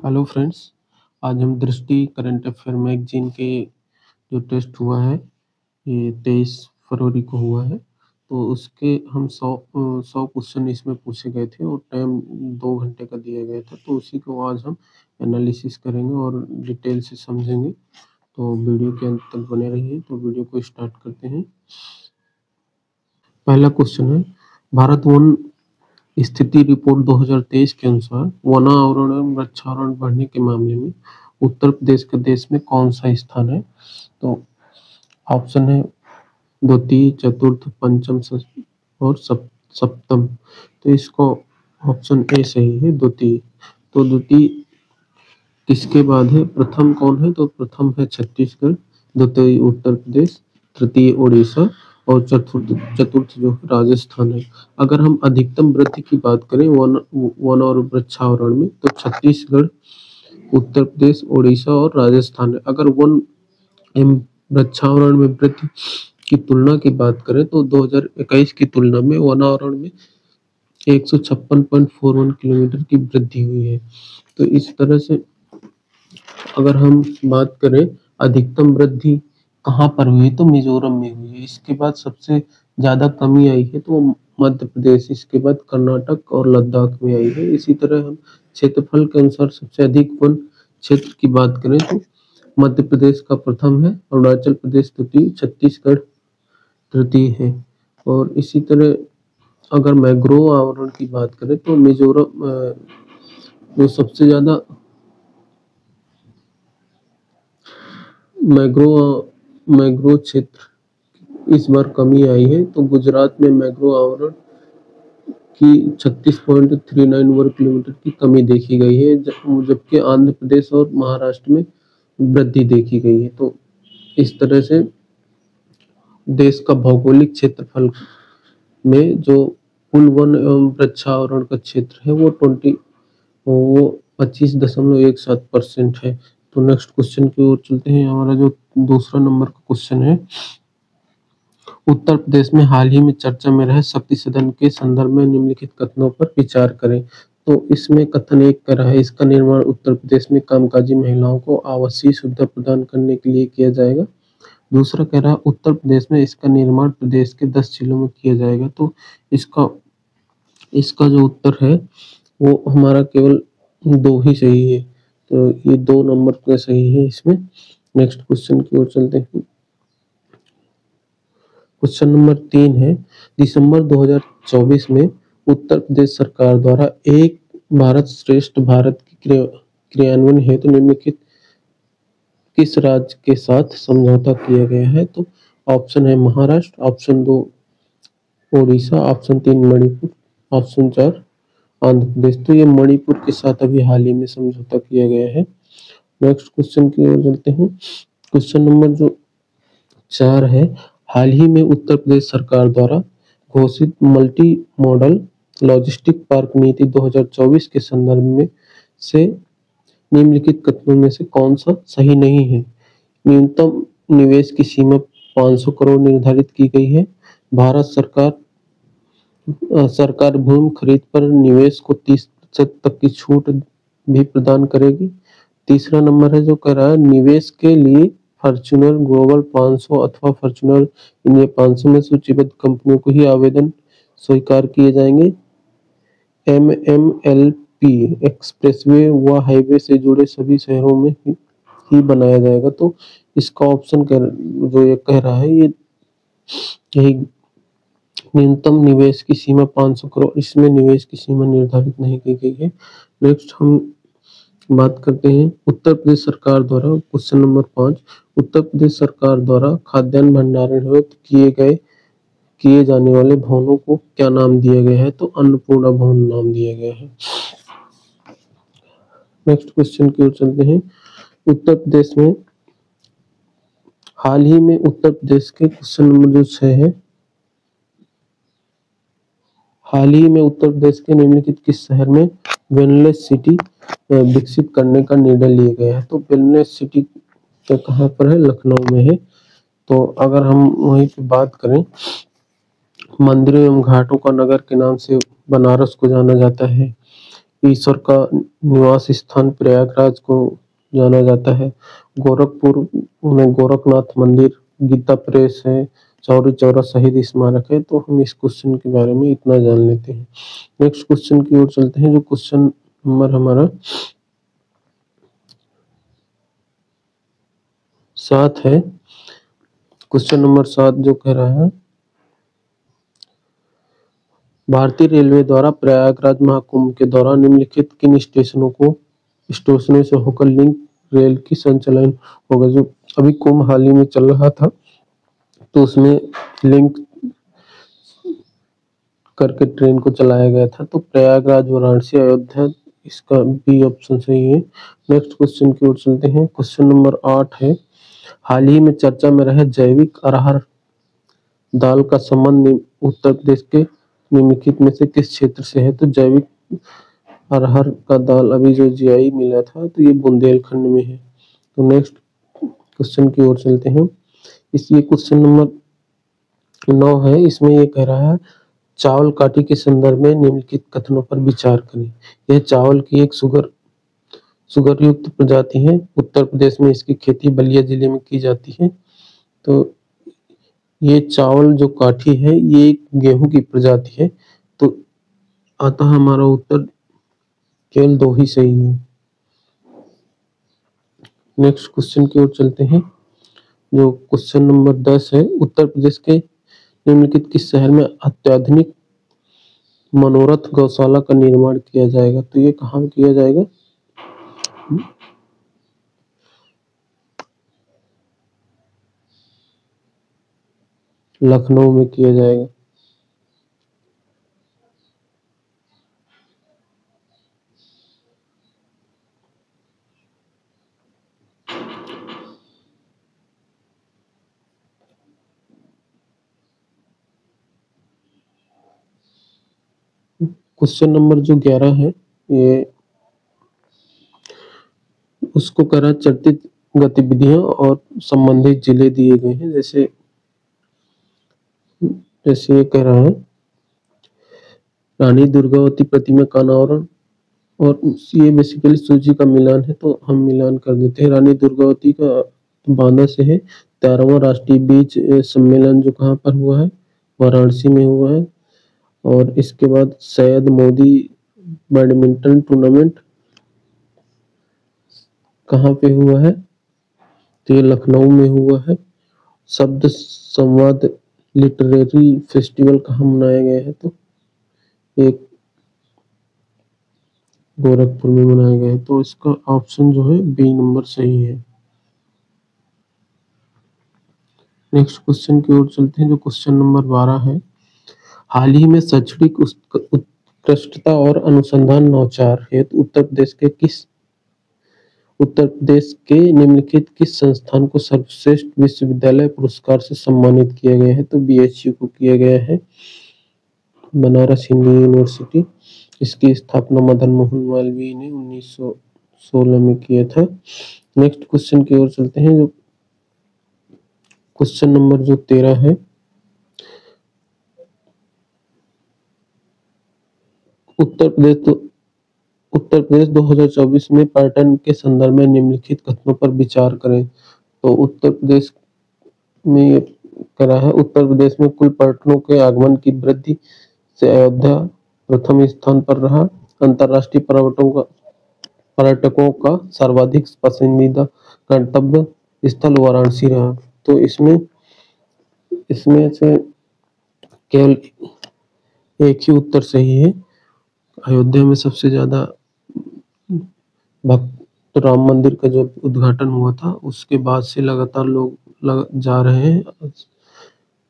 Hello friends. आज हम दृष्टि करंट अफेयर मैगजीन के जो टेस्ट हुआ है ये 23 फरवरी को हुआ है। तो उसके हम 100 क्वेश्चन इसमें पूछे गए थे और टाइम 2 घंटे का दिया गया था। तो उसी को आज हम एनालिसिस करेंगे और डिटेल से समझेंगे। तो वीडियो के अंत तक बने रहिए। तो वीडियो को स्टार्ट करते हैं। पहला क्वेश्चन है, भारत वन स्थिति रिपोर्ट 2023 के अनुसार वनावरण एवं वृक्षावरण बढ़ने के मामले में उत्तर प्रदेश के देश में कौन सा स्थान है? तो ऑप्शन है द्वितीय, चतुर्थ, पंचम और सप्तम। तो इसको ऑप्शन ए सही है, द्वितीय। तो द्वितीय किसके बाद है? प्रथम कौन है? तो प्रथम है छत्तीसगढ़, द्वितीय उत्तर प्रदेश, तृतीय उड़ीसा और चतुर्थ जो है राजस्थान है। अगर हम अधिकतम वृद्धि की बात करें वन और वृक्षावरण में, तो छत्तीसगढ़, उत्तर प्रदेश, उड़ीसा और राजस्थान है। अगर वन एवं वृक्षावरण में वृद्धि की तुलना की बात करें तो 2021 की तुलना में वनावरण में 156.41 किलोमीटर की वृद्धि हुई है। तो इस तरह से अगर हम बात करें अधिकतम वृद्धि कहाँ पर हुई है, तो मिजोरम में हुई है। इसके बाद सबसे ज्यादा कमी आई है तो मध्य प्रदेश, इसके बाद कर्नाटक और लद्दाख में आई है। इसी तरह हम क्षेत्रफल के अनुसार सबसे अधिक वन क्षेत्र की बात करें तो मध्य प्रदेश का प्रथम है, अरुणाचल प्रदेश द्वितीय, छत्तीसगढ़ तृतीय है। और इसी तरह अगर मैंग्रोव आवरण की बात करें तो मिजोरम जो सबसे ज्यादा मैंग्रोव क्षेत्र इस बार कमी आई है। तो गुजरात में मैंग्रोव आवरण की 36.39 वर्ग किलोमीटर की कमी देखी गई है, जबकि आंध्र प्रदेश और महाराष्ट्र में वृद्धि देखी गई है। तो इस तरह से देश का भौगोलिक क्षेत्रफल में जो कुल वन एवं वृक्षावरण का क्षेत्र है वो 25.17% है। तो नेक्स्ट क्वेश्चन की ओर चलते हैं। हमारा जो दूसरा नंबर का क्वेश्चन है, उत्तर प्रदेश में हाल ही में चर्चा में रहे शक्ति सदन के संदर्भ में निम्नलिखित कथनों पर विचार करें। तो इसमें कथन एक कह रहा है, इसका निर्माण उत्तर प्रदेश में कामकाजी महिलाओं को आवासीय सुविधा प्रदान करने के लिए किया जाएगा। दूसरा कह रहा है उत्तर प्रदेश में इसका निर्माण प्रदेश के 10 जिलों में किया जाएगा। तो इसका जो उत्तर है वो हमारा केवल 2 ही सही है। तो ये 2 नंबर का सही है इसमें। नेक्स्ट क्वेश्चन की ओर चलते हैं। क्वेश्चन नंबर 3 है, दिसंबर 2024 में उत्तर प्रदेश सरकार द्वारा एक भारत श्रेष्ठ भारत की क्रियान्वयन हेतु निम्नलिखित किस राज्य के साथ समझौता किया गया है? तो ऑप्शन है Maharashtra, option 2 Odisha, option 3 Manipur, option 4 Andhra Pradesh. तो ये मणिपुर के साथ अभी हाल ही में समझौता किया गया है। नेक्स्ट क्वेश्चन की ओर चलते हैं। क्वेश्चन नंबर जो 4 है, हाल ही में उत्तर प्रदेश सरकार द्वारा घोषित मल्टी मॉडल लॉजिस्टिक पार्क नीति 2024 के संदर्भ में से निम्नलिखित कथनों में से कौन सा सही नहीं है? न्यूनतम निवेश की सीमा 500 करोड़ निर्धारित की गई है। भारत सरकार भूमि खरीद पर निवेश को 30% तक की छूट भी प्रदान करेगी। तीसरा नंबर है जो कह रहा है निवेश के लिए फॉर्च्यूनर ग्लोबल 500 अथवा फॉर्च्यूनर इंडिया 500 में सूचीबद्ध कंपनियों को ही आवेदन स्वीकार किए जाएंगे। MMLP एक्सप्रेसवे व हाईवे से जुड़े सभी शहरों में ही बनाया जाएगा। तो इसका ऑप्शन जो ये कह रहा है ये यही न्यूनतम निवेश की सीमा 500 करोड़, इसमें निवेश की सीमा निर्धारित नहीं की गई है। नेक्स्ट हम बात करते हैं उत्तर प्रदेश सरकार द्वारा। क्वेश्चन नंबर 5, उत्तर प्रदेश सरकार द्वारा खाद्यान्न भंडारण हेतु किए जाने वाले भवनों को क्या नाम दिया गया है? तो अन्नपूर्णा भवन नाम दिया गया है। नेक्स्ट क्वेश्चन की ओर चलते हैं। उत्तर प्रदेश में हाल ही में उत्तर प्रदेश के क्वेश्चन नंबर जो 6 है, हाल ही में उत्तर प्रदेश के निम्नलिखित किस शहर में वेलनेस सिटी विकसित करने का निर्णय लिया गया है? तो वेलनेस सिटी कहाँ पर है? लखनऊ में है। तो अगर हम वहीं पे बात करें, मंदिरों एवं घाटों का नगर के नाम से बनारस को जाना जाता है। ईश्वर का निवास स्थान प्रयागराज को जाना जाता है। गोरखपुर में गोरखनाथ मंदिर, गीता प्रेस है, चौरी चौरा शहीद स्मारक है। तो हम इस क्वेश्चन के बारे में इतना जान लेते हैं। नेक्स्ट क्वेश्चन की ओर चलते हैं, जो क्वेश्चन नंबर हमारा 7 है। क्वेश्चन नंबर 7 जो कह रहा है, भारतीय रेलवे द्वारा प्रयागराज महाकुंभ के दौरान निम्नलिखित किन स्टेशनों से होकर लिंक रेल की संचालन होगा। जो अभी कुंभ हाल ही में चल रहा था, तो उसमें लिंक करके ट्रेन को चलाया गया था। तो प्रयागराज, वाराणसी, अयोध्या, इसका बी ऑप्शन सही है। नेक्स्ट क्वेश्चन की ओर चलते हैं। क्वेश्चन नंबर 8 है, हाल ही में चर्चा में रहे जैविक अरहर दाल का संबंध उत्तर प्रदेश के निम्नलिखित में से किस क्षेत्र से है। तो जैविक अरहर का दाल अभी जो जीआई मिला था, तो ये बुंदेलखंड में है। तो नेक्स्ट क्वेश्चन की ओर चलते हैं। ये क्वेश्चन नंबर 9 है। इसमें ये कह रहा है, चावल काठी के संदर्भ में निम्नलिखित कथनों पर विचार करें। यह चावल की एक सुगर युक्त प्रजाति है। उत्तर प्रदेश में इसकी खेती बलिया जिले में की जाती है। तो ये चावल जो काठी है, ये एक गेहूं की प्रजाति है। तो अतः हमारा उत्तर केवल 2 ही सही है। नेक्स्ट क्वेश्चन की ओर चलते हैं, जो क्वेश्चन नंबर 10 है। उत्तर प्रदेश के निम्नलिखित किस शहर में अत्याधुनिक मनोरथ गौशाला का निर्माण किया जाएगा। तो ये कहाँ किया जाएगा, लखनऊ में किया जाएगा। क्वेश्चन नंबर जो 11 है, ये उसको कह रहा है, चर्चित गतिविधियां और संबंधित जिले दिए गए हैं। जैसे ये कह रहा है, रानी दुर्गावती प्रतिमा का अनावरण, और ये बेसिकली सूची का मिलान है, तो हम मिलान कर देते हैं। रानी दुर्गावती का बांदा से है। 13वां राष्ट्रीय बीज सम्मेलन जो कहाँ पर हुआ है, वाराणसी में हुआ है। और इसके बाद सैयद मोदी बैडमिंटन टूर्नामेंट कहाँ पे हुआ है, तो ये लखनऊ में हुआ है। शब्द संवाद लिटरेरी फेस्टिवल कहाँ मनाया गया है, तो एक गोरखपुर में मनाया गया है। तो इसका ऑप्शन जो है बी नंबर सही है। नेक्स्ट क्वेश्चन की ओर चलते हैं, जो क्वेश्चन नंबर 12 है। हाल ही में शैक्षणिक उत्कृष्टता और अनुसंधान नवाचार हेतु उत्तर प्रदेश के निम्नलिखित किस संस्थान को सर्वश्रेष्ठ विश्वविद्यालय पुरस्कार से सम्मानित किया गया है। तो बीएचयू को किया गया है, बनारस हिंदू यूनिवर्सिटी। इसकी स्थापना मदन मोहन मालवीय ने 1916 में किया था। नेक्स्ट क्वेश्चन की ओर चलते हैं, जो क्वेश्चन नंबर जो 13 है। उत्तर प्रदेश 2024 में पर्यटन के संदर्भ में निम्नलिखित कथनों पर विचार करें। तो उत्तर प्रदेश में ये करा है, उत्तर प्रदेश में कुल पर्यटकों के आगमन की वृद्धि से अयोध्या प्रथम स्थान पर रहा। अंतर्राष्ट्रीय पर्यटकों का सर्वाधिक पसंदीदा गंतव्य स्थल वाराणसी रहा। तो इसमें से केवल एक ही उत्तर सही है। अयोध्या में सबसे ज्यादा भक्त राम मंदिर का जो उद्घाटन हुआ था, उसके बाद से लगातार लोग जा रहे हैं।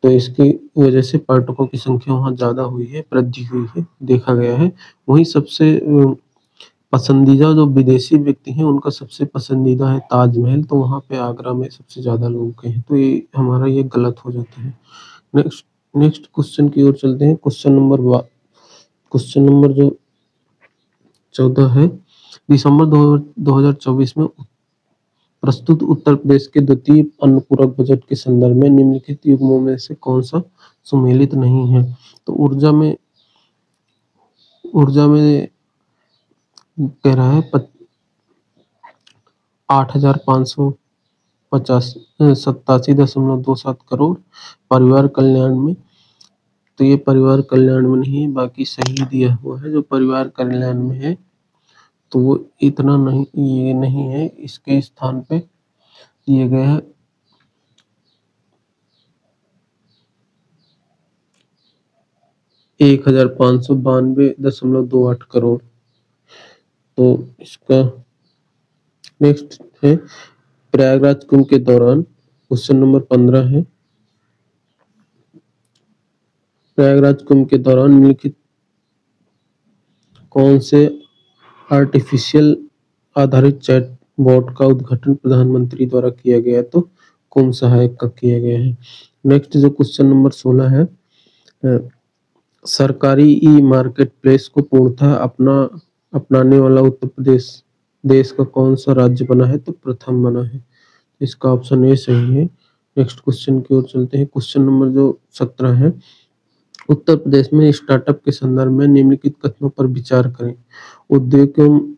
तो इसकी वजह से पर्यटकों की संख्या वहाँ ज्यादा हुई है, वृद्धि हुई है, देखा गया है। वहीं सबसे पसंदीदा जो विदेशी व्यक्ति हैं, उनका सबसे पसंदीदा है ताजमहल। तो वहाँ पे आगरा में सबसे ज्यादा लोग गए हैं। तो ये हमारा ये गलत हो जाता है। नेक्स्ट क्वेश्चन की ओर चलते हैं। क्वेश्चन नंबर जो 14 है। दिसंबर 2024 में प्रस्तुत उत्तर प्रदेश के द्वितीय अनुपूरक बजट के संदर्भ में निम्नलिखित युग्मों में से कौन सा सुमेलित नहीं है। तो ऊर्जा में कह रहा है 8,587.27 करोड़ परिवार कल्याण में। तो ये परिवार कल्याण में नहीं है, बाकी सही दिया हुआ है जो परिवार कल्याण में है, तो वो इतना नहीं, ये नहीं है, इसके स्थान पे दिए गए हैं 1,592.28 करोड़। तो इसका नेक्स्ट है प्रयागराज कुंभ के दौरान, क्वेश्चन नंबर 15 है, प्रयागराज कुंभ के दौरान निम्नलिखित कौन से आर्टिफिशियल आधारित चैट बॉट का उद्घाटन प्रधानमंत्री द्वारा किया गया है? तो कुंभ सहायक का किया गया है। नेक्स्ट जो क्वेश्चन नंबर 16 है, सरकारी ई मार्केट प्लेस को पूर्णतः अपनाने वाला उत्तर प्रदेश देश का कौन सा राज्य बना है? तो प्रथम बना है। इसका ऑप्शन ए सही है। नेक्स्ट क्वेश्चन की ओर चलते हैं। क्वेश्चन नंबर जो 17 है, उत्तर प्रदेश में स्टार्टअप के संदर्भ में निम्नलिखित कथनों पर विचार करें। उद्योग एवं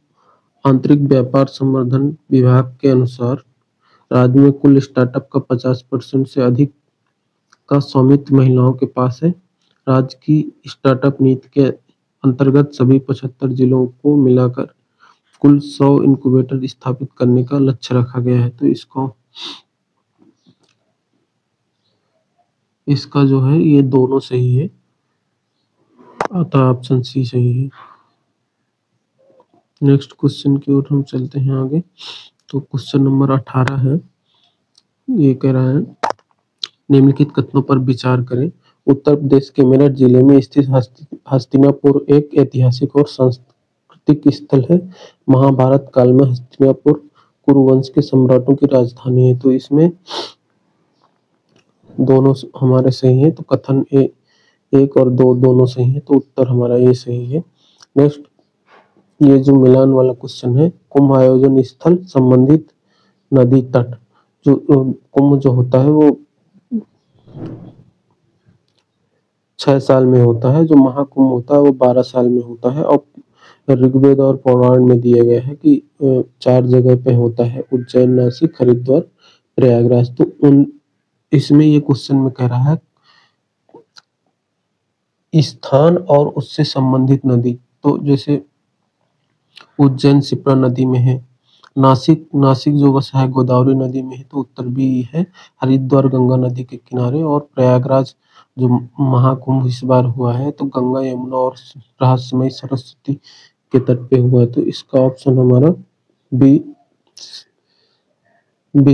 आंतरिक व्यापार संवर्धन विभाग के अनुसार राज्य में कुल स्टार्टअप का 50% से अधिक का स्वामित्व महिलाओं के पास है। राज्य की स्टार्टअप नीति के अंतर्गत सभी 75 जिलों को मिलाकर कुल 100 इंक्यूबेटर स्थापित करने का लक्ष्य रखा गया है। तो इसका जो है ये दोनों सही है, अतः ऑप्शन सी सही है। नेक्स्ट क्वेश्चन की ओर हम चलते हैं आगे। तो क्वेश्चन नंबर 18 है, ये कह रहा है निम्नलिखित कथनों पर विचार करें। उत्तर प्रदेश के मेरठ जिले में स्थित हस्तिनापुर एक ऐतिहासिक और सांस्कृतिक स्थल है। महाभारत काल में हस्तिनापुर कुरुवंश के सम्राटों की राजधानी है। तो इसमें दोनों हमारे सही है, तो कथन एक और दो दोनों सही है, तो उत्तर हमारा ये सही है। नेक्स्ट ये जो मिलान वाला क्वेश्चन है, कुंभ आयोजन स्थल संबंधित नदी तट। जो कुंभ जो होता है वो 6 साल में होता है, जो महाकुंभ होता है वो 12 साल में होता है। और ऋग्वेद और पुराण में दिया गया है कि 4 जगह पे होता है, उज्जैन, नासिक, हरिद्वार, प्रयागराज। तो इसमें ये क्वेश्चन में कह रहा है स्थान और उससे संबंधित नदी। तो जैसे उज्जैन शिप्रा नदी में है, नासिक जो बसा है गोदावरी नदी में है, तो उत्तर भी है। हरिद्वार गंगा नदी के किनारे, और प्रयागराज जो महाकुंभ इस बार हुआ है तो गंगा, यमुना और रहस्यमयी सरस्वती के तट पे हुआ है। तो इसका ऑप्शन हमारा बी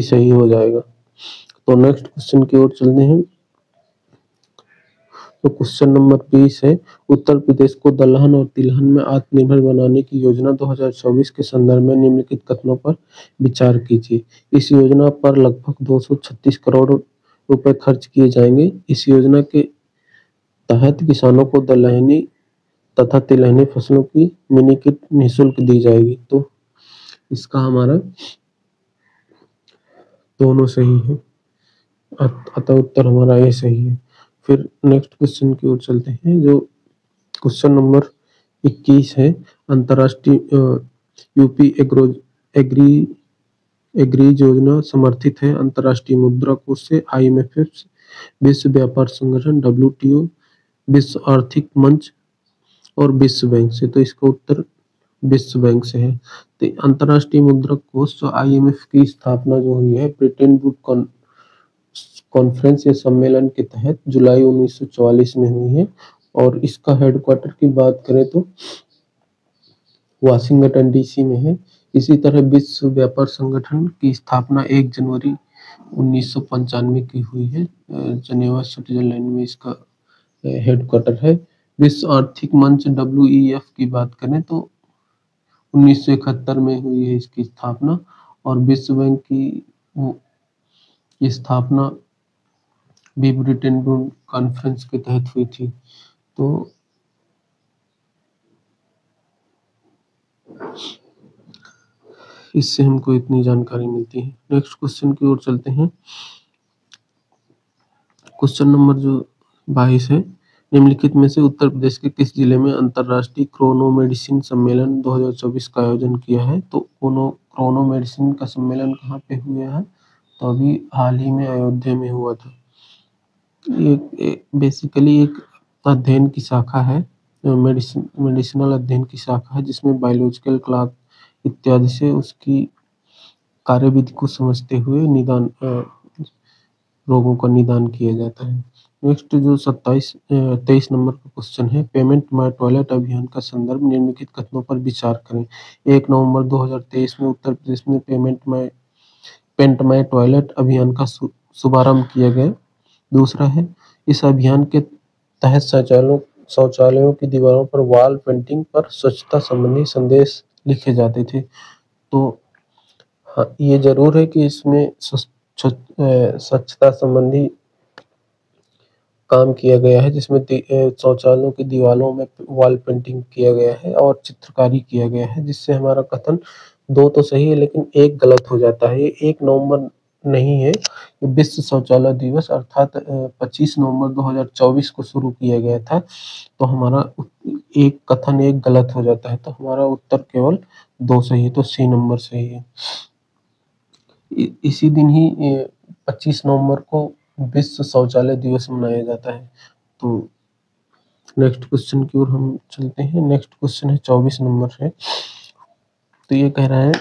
सही हो जाएगा। तो नेक्स्ट क्वेश्चन की ओर चलते हैं। तो क्वेश्चन नंबर 20 है, उत्तर प्रदेश को दलहन और तिलहन में आत्मनिर्भर बनाने की योजना 2024 के संदर्भ में निम्नलिखित कथनों पर विचार कीजिए। इस योजना पर लगभग 236 करोड़ रुपए खर्च किए जाएंगे। इस योजना के तहत किसानों को दलहनी तथा तिलहनी फसलों की मिनी किट निःशुल्क दी जाएगी। तो इसका हमारा दोनों सही है, अतः उत्तर हमारा ये सही है। फिर नेक्स्ट क्वेश्चन की ओर चलते हैं, जो क्वेश्चन नंबर 21 है, अंतर्राष्ट्रीय यूपी एग्री योजना समर्थित है अंतर्राष्ट्रीय मुद्रा कोष से, IMF, विश्व व्यापार संगठन, WTO, विश्व आर्थिक मंच और विश्व बैंक से। तो इसका उत्तर विश्व बैंक से है। तो अंतर्राष्ट्रीय मुद्रा कोष जो IMF की स्थापना जो हुई है ब्रिटेन वुड कॉन्फ्रेंस या सम्मेलन के तहत जुलाई 1944 में हुई है, और इसका हेडक्वार्टर की बात करें तो वाशिंगटन DC में है। इसी तरह विश्व व्यापार संगठन की स्थापना 1 जनवरी 1995 की हुई है, जनेवा स्विट्जरलैंड में इसका हेडक्वार्टर है। विश्व आर्थिक मंच WEF की बात करें तो 1971 में हुई है इसकी स्थापना, और विश्व बैंक की स्थापना भी ब्रिटेन वुड कॉन्फ्रेंस के तहत हुई थी। तो इससे हमको इतनी जानकारी मिलती है। नेक्स्ट क्वेश्चन की ओर चलते हैं। क्वेश्चन नंबर जो 22 है, निम्नलिखित में से उत्तर प्रदेश के किस जिले में अंतर्राष्ट्रीय क्रोनोमेडिसिन सम्मेलन 2024 का आयोजन किया है? तो क्रोनोमेडिसिन का सम्मेलन कहाँ पे हुआ है? तो अभी हाल ही में अयोध्या में हुआ था। ये बेसिकली एक अध्ययन की शाखा है, मेडिसिनल अध्ययन की शाखा है, जिसमें बायोलॉजिकल क्लॉक इत्यादि से उसकी कार्यविधि को समझते हुए रोगों का निदान किया जाता है। नेक्स्ट जो 23 नंबर का क्वेश्चन है, पेमेंट माय टॉयलेट अभियान का संदर्भ निम्नलिखित कथनों पर विचार करें। 1 नवंबर 2023 में उत्तर प्रदेश में पेंट माय टॉयलेट अभियान का शुभारंभ किया गया। दूसरा है, इस अभियान के तहत शौचालयों की दीवारों पर वॉल पेंटिंग पर स्वच्छता संबंधी संदेश लिखे जाते थे। तो हाँ, ये जरूर है कि इसमें स्वच्छता संबंधी काम किया गया है, जिसमें शौचालयों की दीवारों में वॉल पेंटिंग किया गया है और चित्रकारी किया गया है, जिससे हमारा कथन 2 तो सही है लेकिन 1 गलत हो जाता है। ये 1 नवंबर नहीं है, ये विश्व शौचालय दिवस अर्थात 25 नवंबर 2024 को शुरू किया गया था। तो हमारा एक कथन 1 गलत हो जाता है, तो हमारा उत्तर केवल 2 सही है, तो सी नंबर सही है। इसी दिन ही 25 नवंबर को विश्व शौचालय दिवस मनाया जाता है। तो नेक्स्ट क्वेश्चन की ओर हम चलते हैं। नेक्स्ट क्वेश्चन है 24 नंबर है। तो ये कह रहा है,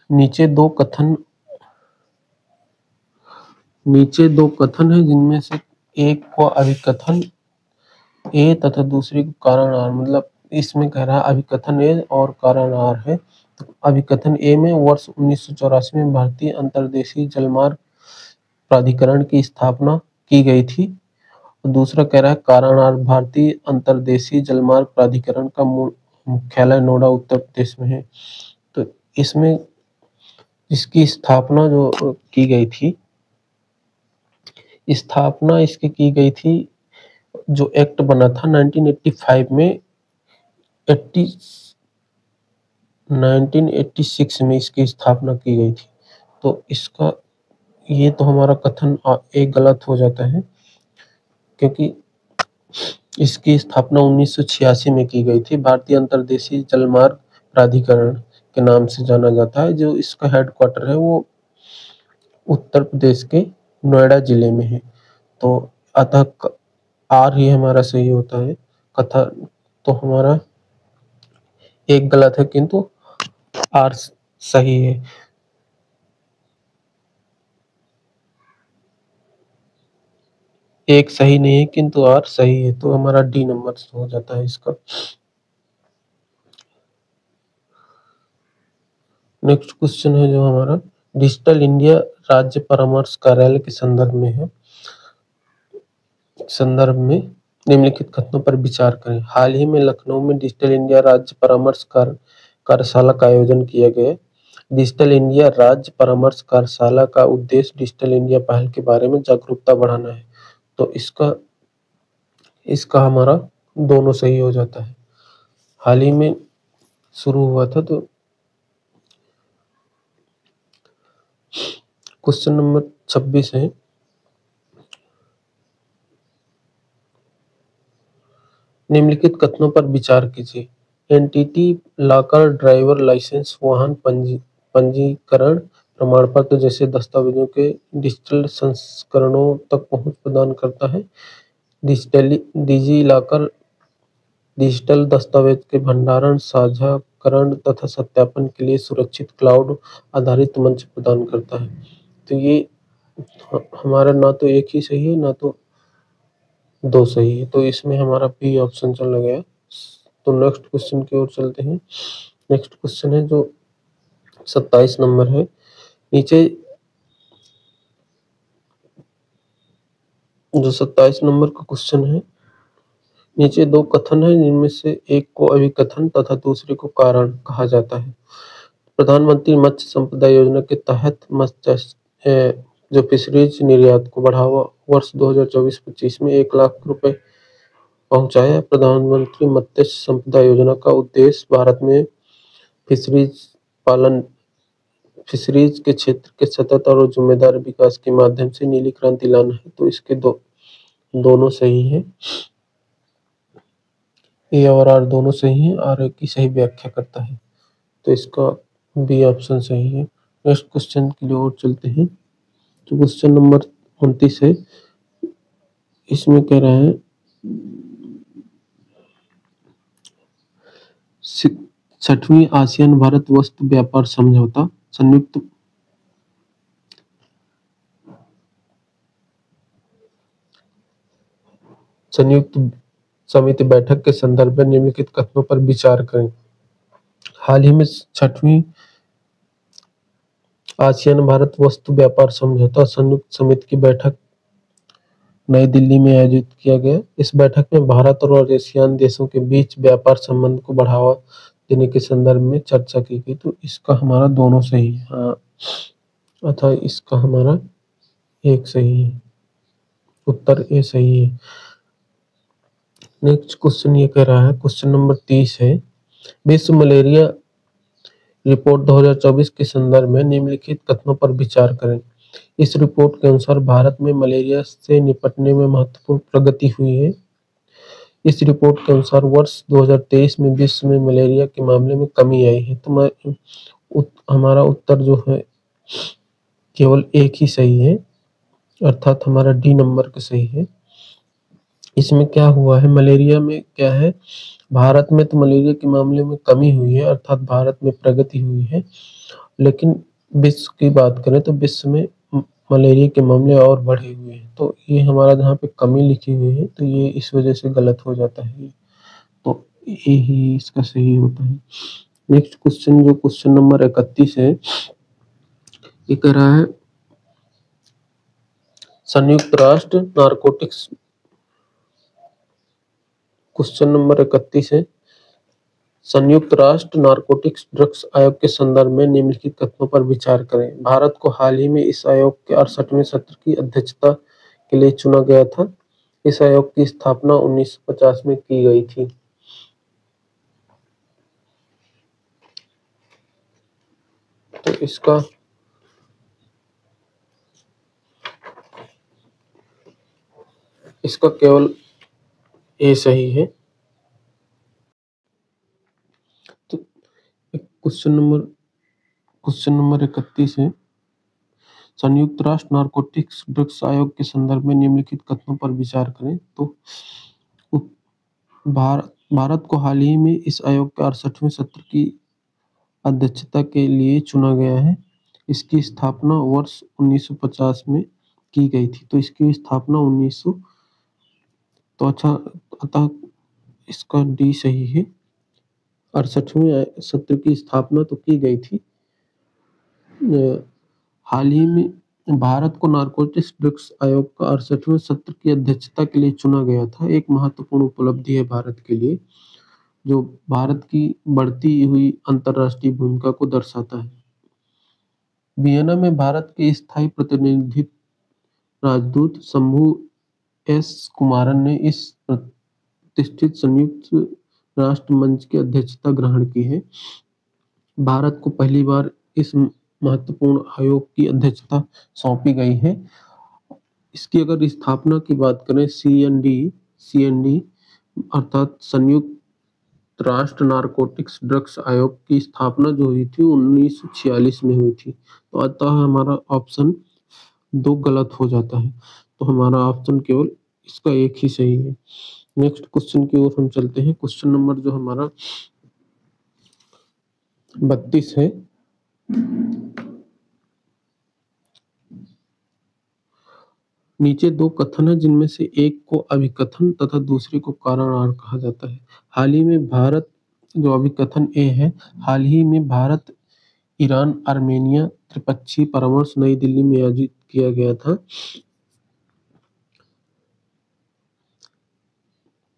नीचे दो कथन है जिनमें से एक को अभिकथन ए तथा दूसरे को कारण आर, मतलब इसमें कह रहा है अभिकथन ए और कारण आर है। तो अभिकथन ए में वर्ष 1984 में भारतीय अंतर्देशीय जलमार्ग प्राधिकरण की स्थापना की गई थी। दूसरा कह रहा है कारण आर, भारतीय अंतर्देशीय जलमार्ग प्राधिकरण का मुख्यालय नोएडा उत्तर प्रदेश में है। तो इसमें इसकी स्थापना जो की गई थी, स्थापना इसकी की गई थी, जो एक्ट बना था 1985 में, 1986 में इसकी स्थापना की गई थी। तो इसका ये तो हमारा कथन एक गलत हो जाता है, क्योंकि इसकी स्थापना 1986 में की गई थी। भारतीय अंतर्देशीय जलमार्ग प्राधिकरण के नाम से जाना जाता है। जो इसका हेडक्वार्टर है वो उत्तर प्रदेश के नोएडा जिले में है। तो अतः आर ही हमारा सही होता है कथन। तो हमारा एक गलत है किंतु आर सही है। एक सही नहीं है किंतु आर सही है, तो हमारा डी नंबर हो जाता है इसका। नेक्स्ट क्वेश्चन है जो हमारा डिजिटल इंडिया राज्य परामर्श कार्यालय के संदर्भ में निम्नलिखित कथनों पर विचार करें। हाल ही में लखनऊ में डिजिटल इंडिया राज्य परामर्श कार्यशाला का आयोजन किया गया। डिजिटल इंडिया राज्य परामर्श कार्यशाला का उद्देश्य डिजिटल इंडिया पहल के बारे में जागरूकता बढ़ाना है। तो इसका हमारा दोनों सही हो जाता है। हाल ही में शुरू हुआ था। तो क्वेश्चन नंबर 26 है, निम्नलिखित कथनों पर विचार कीजिए। एनटीटी लॉकर ड्राइवर लाइसेंस वाहन पंजीकरण प्रमाण पत्र जैसे दस्तावेजों के डिजिटल संस्करणों तक पहुंच प्रदान करता है। डिजी लॉकर डिजिटल दस्तावेज के भंडारण, साझाकरण तथा सत्यापन के लिए सुरक्षित क्लाउड आधारित मंच प्रदान करता है। तो ये हमारा ना तो एक ही सही है ना तो 2 सही है, तो इसमें हमारा बी ऑप्शन चला गया। तो नेक्स्ट क्वेश्चन की ओर चलते हैं। नेक्स्ट क्वेश्चन है जो 27 नंबर है। नीचे जो 27 नंबर का क्वेश्चन है, नीचे 2 कथन है जिनमें से एक को अभिकथन तथा दूसरे को कारण कहा जाता है। प्रधानमंत्री मत्स्य संपदा योजना के तहत जो फिशरीज निर्यात को बढ़ावा वर्ष 2024-25 में 1 लाख रुपए पहुंचाया। प्रधानमंत्री मत्स्य संपदा योजना का उद्देश्य भारत में फिशरीज के क्षेत्र के सतत और जिम्मेदार विकास के माध्यम से नीली क्रांति लाना है। तो इसके दोनों सही है। ए और आर दोनों सही है, आर की सही व्याख्या करता है, तो इसका बी ऑप्शन सही है। नेक्स्ट क्वेश्चन की ओर चलते हैं। तो क्वेश्चन नंबर 29 है। इसमें कह रहा है छठवीं आसियान भारत वस्त्र व्यापार समझौता संयुक्त समिति बैठक के संदर्भ में निम्नलिखित कथनों पर विचार करें। हाल ही में छठवीं आसियान भारत वस्तु व्यापार समझौता संयुक्त समिति की बैठक नई दिल्ली में आयोजित किया गया। इस बैठक में भारत और एशियान देशों के बीच व्यापार संबंध को बढ़ावा देने के संदर्भ में चर्चा की गई। तो इसका हमारा दोनों सही है, हाँ, अतः इसका हमारा एक सही है, उत्तर ए सही है। नेक्स्ट क्वेश्चन ये कह रहा है, क्वेश्चन नंबर 30 है। विश्व मलेरिया रिपोर्ट 2024 के संदर्भ में निम्नलिखित कथनों पर विचार करें। इस रिपोर्ट के अनुसार भारत में मलेरिया से निपटने में महत्वपूर्ण प्रगति हुई है। इस रिपोर्ट के अनुसार वर्ष 2023 में विश्व में मलेरिया के मामले में कमी आई है। तो हमारा उत्तर जो है केवल एक ही सही है, अर्थात हमारा डी नंबर का सही है। इसमें क्या हुआ है, मलेरिया में क्या है, भारत में तो मलेरिया के मामले में कमी हुई है, अर्थात भारत में प्रगति हुई है, लेकिन विश्व की बात करें तो विश्व में मलेरिया के मामले और बढ़े हुए हैं। तो ये हमारा जहाँ पे कमी लिखी हुई है तो ये इस वजह से गलत हो जाता है, तो ये ही इसका सही होता है। नेक्स्ट क्वेश्चन जो क्वेश्चन नंबर 31 है, ये कह रहा है संयुक्त राष्ट्र नारकोटिक्स, क्वेश्चन नंबर 31 है, संयुक्त राष्ट्र नारकोटिक्स ड्रग्स आयोग के संदर्भ में निम्नलिखित कथनों पर विचार करें। भारत को हाल ही में इस आयोग के 68वें सत्र की अध्यक्षता के लिए चुना गया था। इस आयोग की स्थापना 1950 में की गई थी। तो इसका केवल ए सही है। तो क्वेश्चन नंबर 31 है, संयुक्त राष्ट्र नारकोटिक्स ड्रग्स आयोग के संदर्भ में निम्नलिखित कथनों पर विचार करें। तो भारत को हाल ही में इस आयोग के 68वें सत्र की अध्यक्षता के लिए चुना गया है। इसकी स्थापना वर्ष 1950 में की गई थी। तो इसकी स्थापना 1900, तो अच्छा, अतः इसका डी सही है। 68वें सत्र की स्थापना तो की गई थी। हाल ही में भारत को नारकोटिक्स ड्रग्स आयोग का 68वें सत्र की अध्यक्षता के लिए चुना गया था। एक महत्वपूर्ण उपलब्धि है भारत के लिए, जो भारत की बढ़ती हुई अंतर्राष्ट्रीय भूमिका को दर्शाता है। वियना में भारत के स्थायी प्रतिनिधि राजदूत शंभू एस कुमारन ने इस प्रतिष्ठित संयुक्त राष्ट्र मंच की अध्यक्षता ग्रहण की है। भारत को पहली बार इस महत्वपूर्ण आयोग की अध्यक्षता सौंपी गई है। इसकी अगर स्थापना की बात करें, सीएनडी अर्थात संयुक्त राष्ट्र नारकोटिक्स ड्रग्स आयोग की स्थापना जो हुई थी 1946 में हुई थी। तो अतः हमारा ऑप्शन 2 गलत हो जाता है, तो हमारा ऑप्शन केवल इसका एक ही सही है। नेक्स्ट क्वेश्चन की ओर हम चलते हैं। क्वेश्चन नंबर जो हमारा 32 है। नीचे 2 कथन है जिनमें से एक को अभिकथन तथा दूसरे को कारण आर कहा जाता है। हाल ही में भारत, जो अभिकथन ए है, हाल ही में भारत ईरान आर्मेनिया त्रिपक्षीय परामर्श नई दिल्ली में आयोजित किया गया था।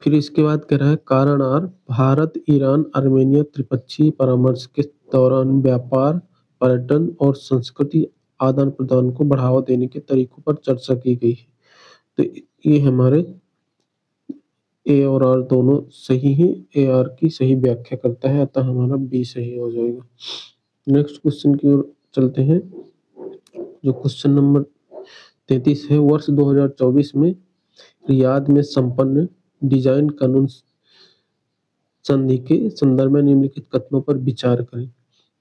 फिर इसके बाद कह रहा है कारण आर, भारत ईरान आर्मेनिया त्रिपक्षीय परामर्श के दौरान व्यापार, पर्यटन और संस्कृति आदान प्रदान को बढ़ावा देने के तरीकों पर चर्चा की गई है। तो ये हमारे ए और आर दोनों सही हैं। ए आर की सही व्याख्या करता है, अतः हमारा बी सही हो जाएगा। नेक्स्ट क्वेश्चन की ओर चलते हैं, जो क्वेश्चन नंबर 33 है। वर्ष 2024 में रियाद में संपन्न डिजाइन कानून संधि के संदर्भ में निम्नलिखित कथनों पर विचार करें।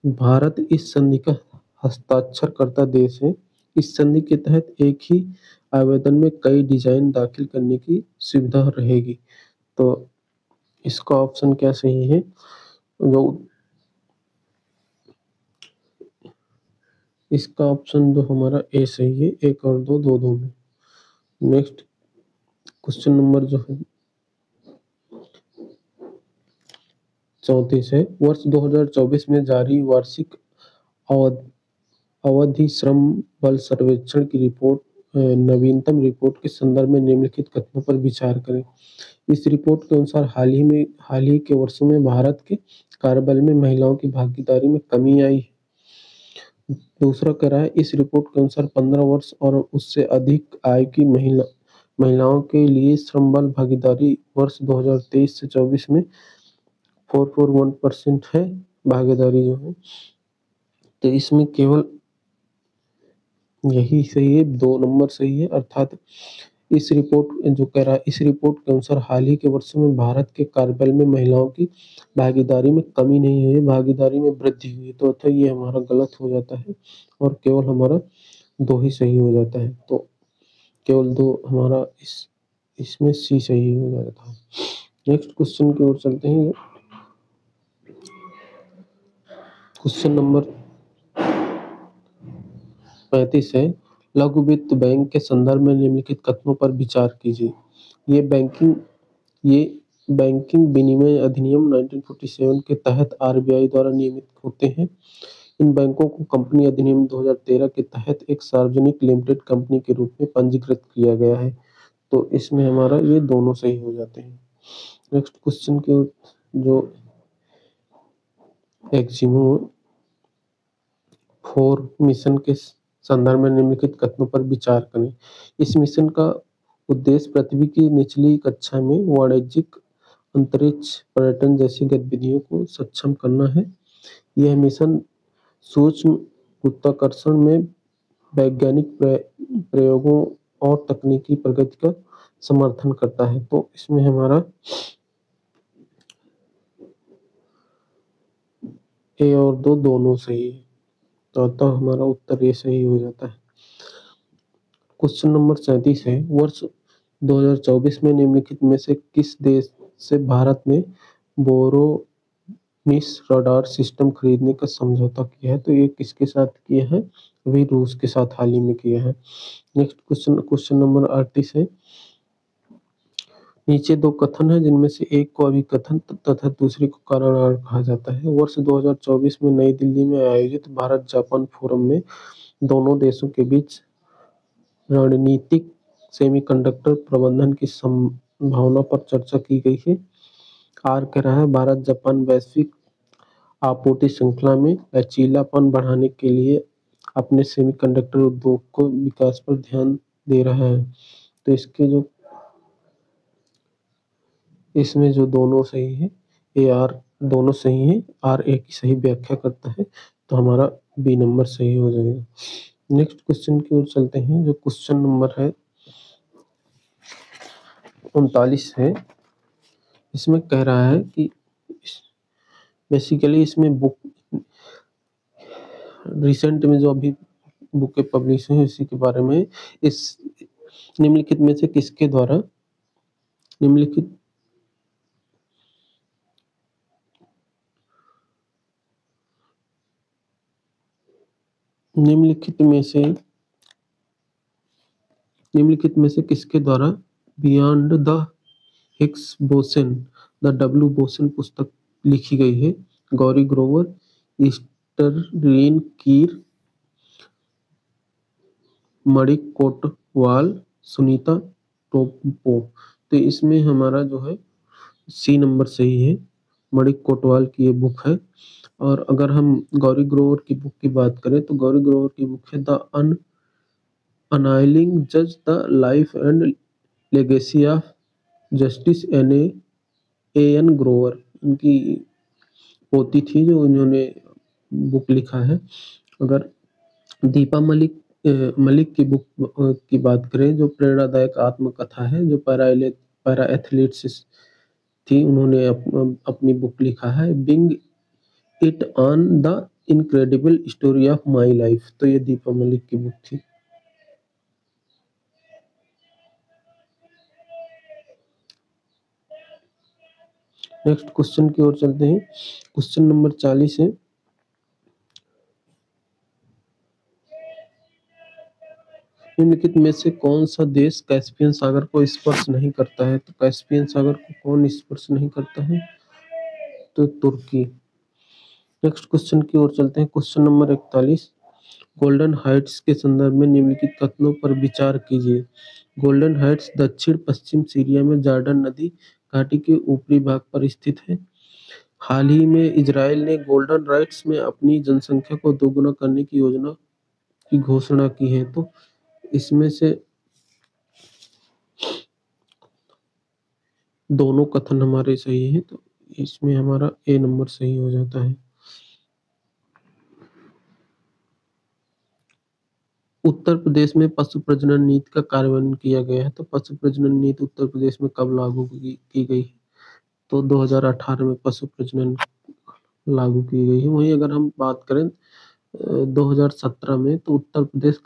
भारत इस संधि का हस्ताक्षरकर्ता देश है। इस संधि के तहत एक ही आवेदन में कई डिजाइन दाखिल करने की सुविधा रहेगी। तो इसका ऑप्शन क्या सही है? जो इसका ऑप्शन जो हमारा ए सही है, एक और दो, दो दो में। नेक्स्ट क्वेश्चन नंबर जो है 34 है। वर्ष 2024 में जारी वार्षिक अवधि श्रम बल सर्वेक्षण की रिपोर्ट नवीनतम रिपोर्ट के संदर्भ में निम्नलिखित कथनों पर विचार करें। इस रिपोर्ट के अनुसार हाल ही के वर्षों में भारत के कार्यबल में महिलाओं की भागीदारी में कमी आई है। दूसरा कह रहा है, इस रिपोर्ट के अनुसार 15 वर्ष और उससे अधिक आयु की महिलाओं के लिए श्रम बल भागीदारी वर्ष 2023 से 24 में 441% है भागीदारी जो है। तो इसमें केवल यही सही है, 2 नंबर सही है। अर्थात इस रिपोर्ट जो कह रहा है, इस रिपोर्ट के अनुसार हाल ही के वर्षों में भारत के कार्यबल में महिलाओं की भागीदारी में कमी नहीं हुई है, भागीदारी में वृद्धि हुई है। तो अतः ये हमारा गलत हो जाता है और केवल हमारा 2 ही सही हो जाता है। तो केवल 2 हमारा इसमें सी सही हो जाता है। नेक्स्ट क्वेश्चन की ओर चलते हैं। क्वेश्चन नंबर 35 है। लघु वित्त बैंक के संदर्भ में निम्नलिखित कथनों पर विचार कीजिए। ये बैंकिंग विनिमय अधिनियम 1947 के तहत आरबीआई द्वारा नियमित होते हैं। इन बैंकों को कंपनी अधिनियम 2013 के तहत एक सार्वजनिक लिमिटेड कंपनी के रूप में पंजीकृत किया गया है। तो इसमें हमारा ये दोनों सही हो जाते हैं। नेक्स्ट क्वेश्चन के जो एक्जिमो 4 मिशन के संदर्भ में निम्नलिखित कथनों पर विचार करें। इस मिशन का उद्देश्य पृथ्वी की निचली कक्षा में वाणिज्यिक अंतरिक्ष पर्यटन जैसी गतिविधियों को सक्षम करना है। यह मिशन सूक्ष्म गुरुत्वाकर्षण में वैज्ञानिक प्रयोगों और तकनीकी प्रगति का समर्थन करता है। तो इसमें हमारा ए और दो दोनों सही है। तो अतः हमारा उत्तर ये सही हो जाता है। क्वेश्चन नंबर 37 है। वर्ष 2024 में निम्नलिखित में से किस देश से भारत ने बोरोनिस रडार सिस्टम खरीदने का समझौता किया है? तो ये किसके साथ किया है? अभी रूस के साथ हाल ही में किया है। नेक्स्ट क्वेश्चन नंबर 38 है। नीचे 2 कथन है जिनमें से एक को अभिकथन तथा दूसरे को कारण कहा जाता है। वर्ष 2024 में नई दिल्ली में आयोजित भारत जापान फोरम में दोनों देशों के बीच रणनीतिक सेमीकंडक्टर प्रबंधन की संभावना पर चर्चा की गई है। आर कह रहा है, भारत जापान वैश्विक आपूर्ति श्रृंखला में लचीलापन बढ़ाने के लिए अपने सेमीकंडक्टर उद्योग को विकास पर ध्यान दे रहा है। तो इसमें जो दोनों सही है, ए आर दोनों सही है, आर ए की सही व्याख्या करता है। तो हमारा बी नंबर सही हो जाएगा। नेक्स्ट क्वेश्चन की ओर चलते हैं। जो क्वेश्चन नंबर है 39 है। इसमें कह रहा है कि बेसिकली इसमें बुक रिसेंट में जो अभी बुकें पब्लिश हुई इसी के बारे में। इस निम्नलिखित में से किसके द्वारा निम्नलिखित में से किसके द्वारा beyond the Higgs boson the W boson पुस्तक लिखी गई है? गौरी ग्रोवर, ईस्टर्लिन कीर, मणिक कोटवाल, सुनीता टोप्पो। तो इसमें हमारा जो है सी नंबर सही है। मणिक कोटवाल की ये बुक है। और अगर हम गौरी ग्रोवर की बुक की बात करें तो गौरी ग्रोवर की बुक है द अनआइलिंग जज the life and legacy of justice N Grover. इनकी पोती थी जो इन्होंने बुक लिखा है। अगर दीपा मलिक मलिक की बुक की बात करें, जो प्रेरणादायक आत्मकथा है, जो पैरा एथलीट्स थी, उन्होंने अपनी बुक लिखा है, bring it on the incredible story of my life. तो ये दीपा मलिक की बुक थी। नेक्स्ट क्वेश्चन की ओर चलते हैं। क्वेश्चन नंबर 40 है, निम्नलिखित में से कौन सा देश कैस्पियन सागर को स्पर्श नहीं करता है? तो कैस्पियन सागर को कौन स्पर्श नहीं करता है? तो तुर्की। नेक्स्ट क्वेश्चन की ओर चलते हैं। क्वेश्चन नंबर 41, गोल्डन हाइट्स के संदर्भ में निम्नलिखित कथनों पर विचार कीजिए। गोल्डन हाइट्स दक्षिण पश्चिम सीरिया में जॉर्डन नदी घाटी के ऊपरी भाग पर स्थित है। हाल ही में इजराइल ने गोल्डन हाइट्स में अपनी जनसंख्या को दोगुना करने की योजना की घोषणा की है। तो इसमें से दोनों कथन हमारे सही हैं, तो इसमें हमारा ए नंबर सही हो जाता है। उत्तर प्रदेश में पशु प्रजनन नीति का कार्यान्वयन किया गया है। तो पशु प्रजनन नीति उत्तर प्रदेश में कब लागू की गई है? तो 2018 में पशु प्रजनन लागू की गई है। वहीं अगर हम बात करें 2017 में, तो उत्तर प्रदेश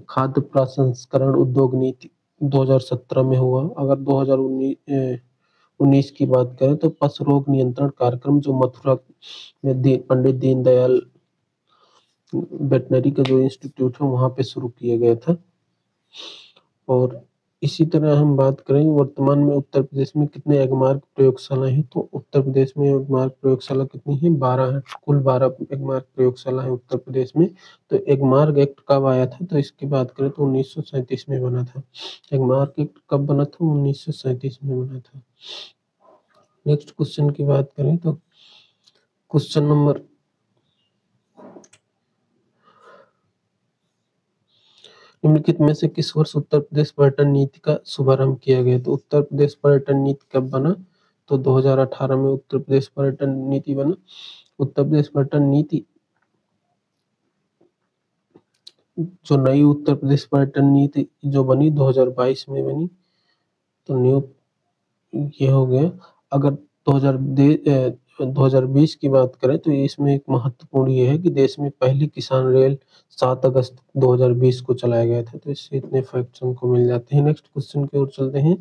खाद्य प्रसंस्करण उद्योग नीति 2017 में हुआ। अगर 2019 की बात करें, तो पशु रोग नियंत्रण कार्यक्रम जो मथुरा में पंडित दीनदयाल वेटनरी का जो इंस्टीट्यूट है वहां पे शुरू किया गया था। और इसी तरह हम बात करें वर्तमान में उत्तर प्रदेश में कितने एगमार्क प्रयोगशाला हैं? तो उत्तर प्रदेश में एगमार्क प्रयोगशाला कितनी है? 12 है। कुल 12 एगमार्क प्रयोगशाला है उत्तर प्रदेश में। तो एगमार्क एक्ट कब आया था? तो इसकी बात करें तो 1937 में बना था। एगमार्क एक्ट कब बना था? 1937 में बना था। नेक्स्ट क्वेश्चन की बात करें तो क्वेश्चन नंबर निम्नलिखित में से किस वर्ष उत्तर प्रदेश पर्यटन नीति का शुभारंभ किया गया? तो उत्तर प्रदेश पर्यटन नीति कब बना? तो 2018 में उत्तर प्रदेश पर्यटन नीति बना। उत्तर प्रदेश पर्यटन नीति जो नई उत्तर प्रदेश पर्यटन नीति जो बनी 2022 में बनी। तो न्यू ये हो गया। अगर 2020 की बात करें तो इसमें एक महत्वपूर्ण ये है कि देश में पहली किसान रेल 7 अगस्त 2020 को चलाया गया था। तो इससे इतने फैक्ट्स हमको मिल जाते हैं। नेक्स्ट क्वेश्चन की ओर चलते हैं।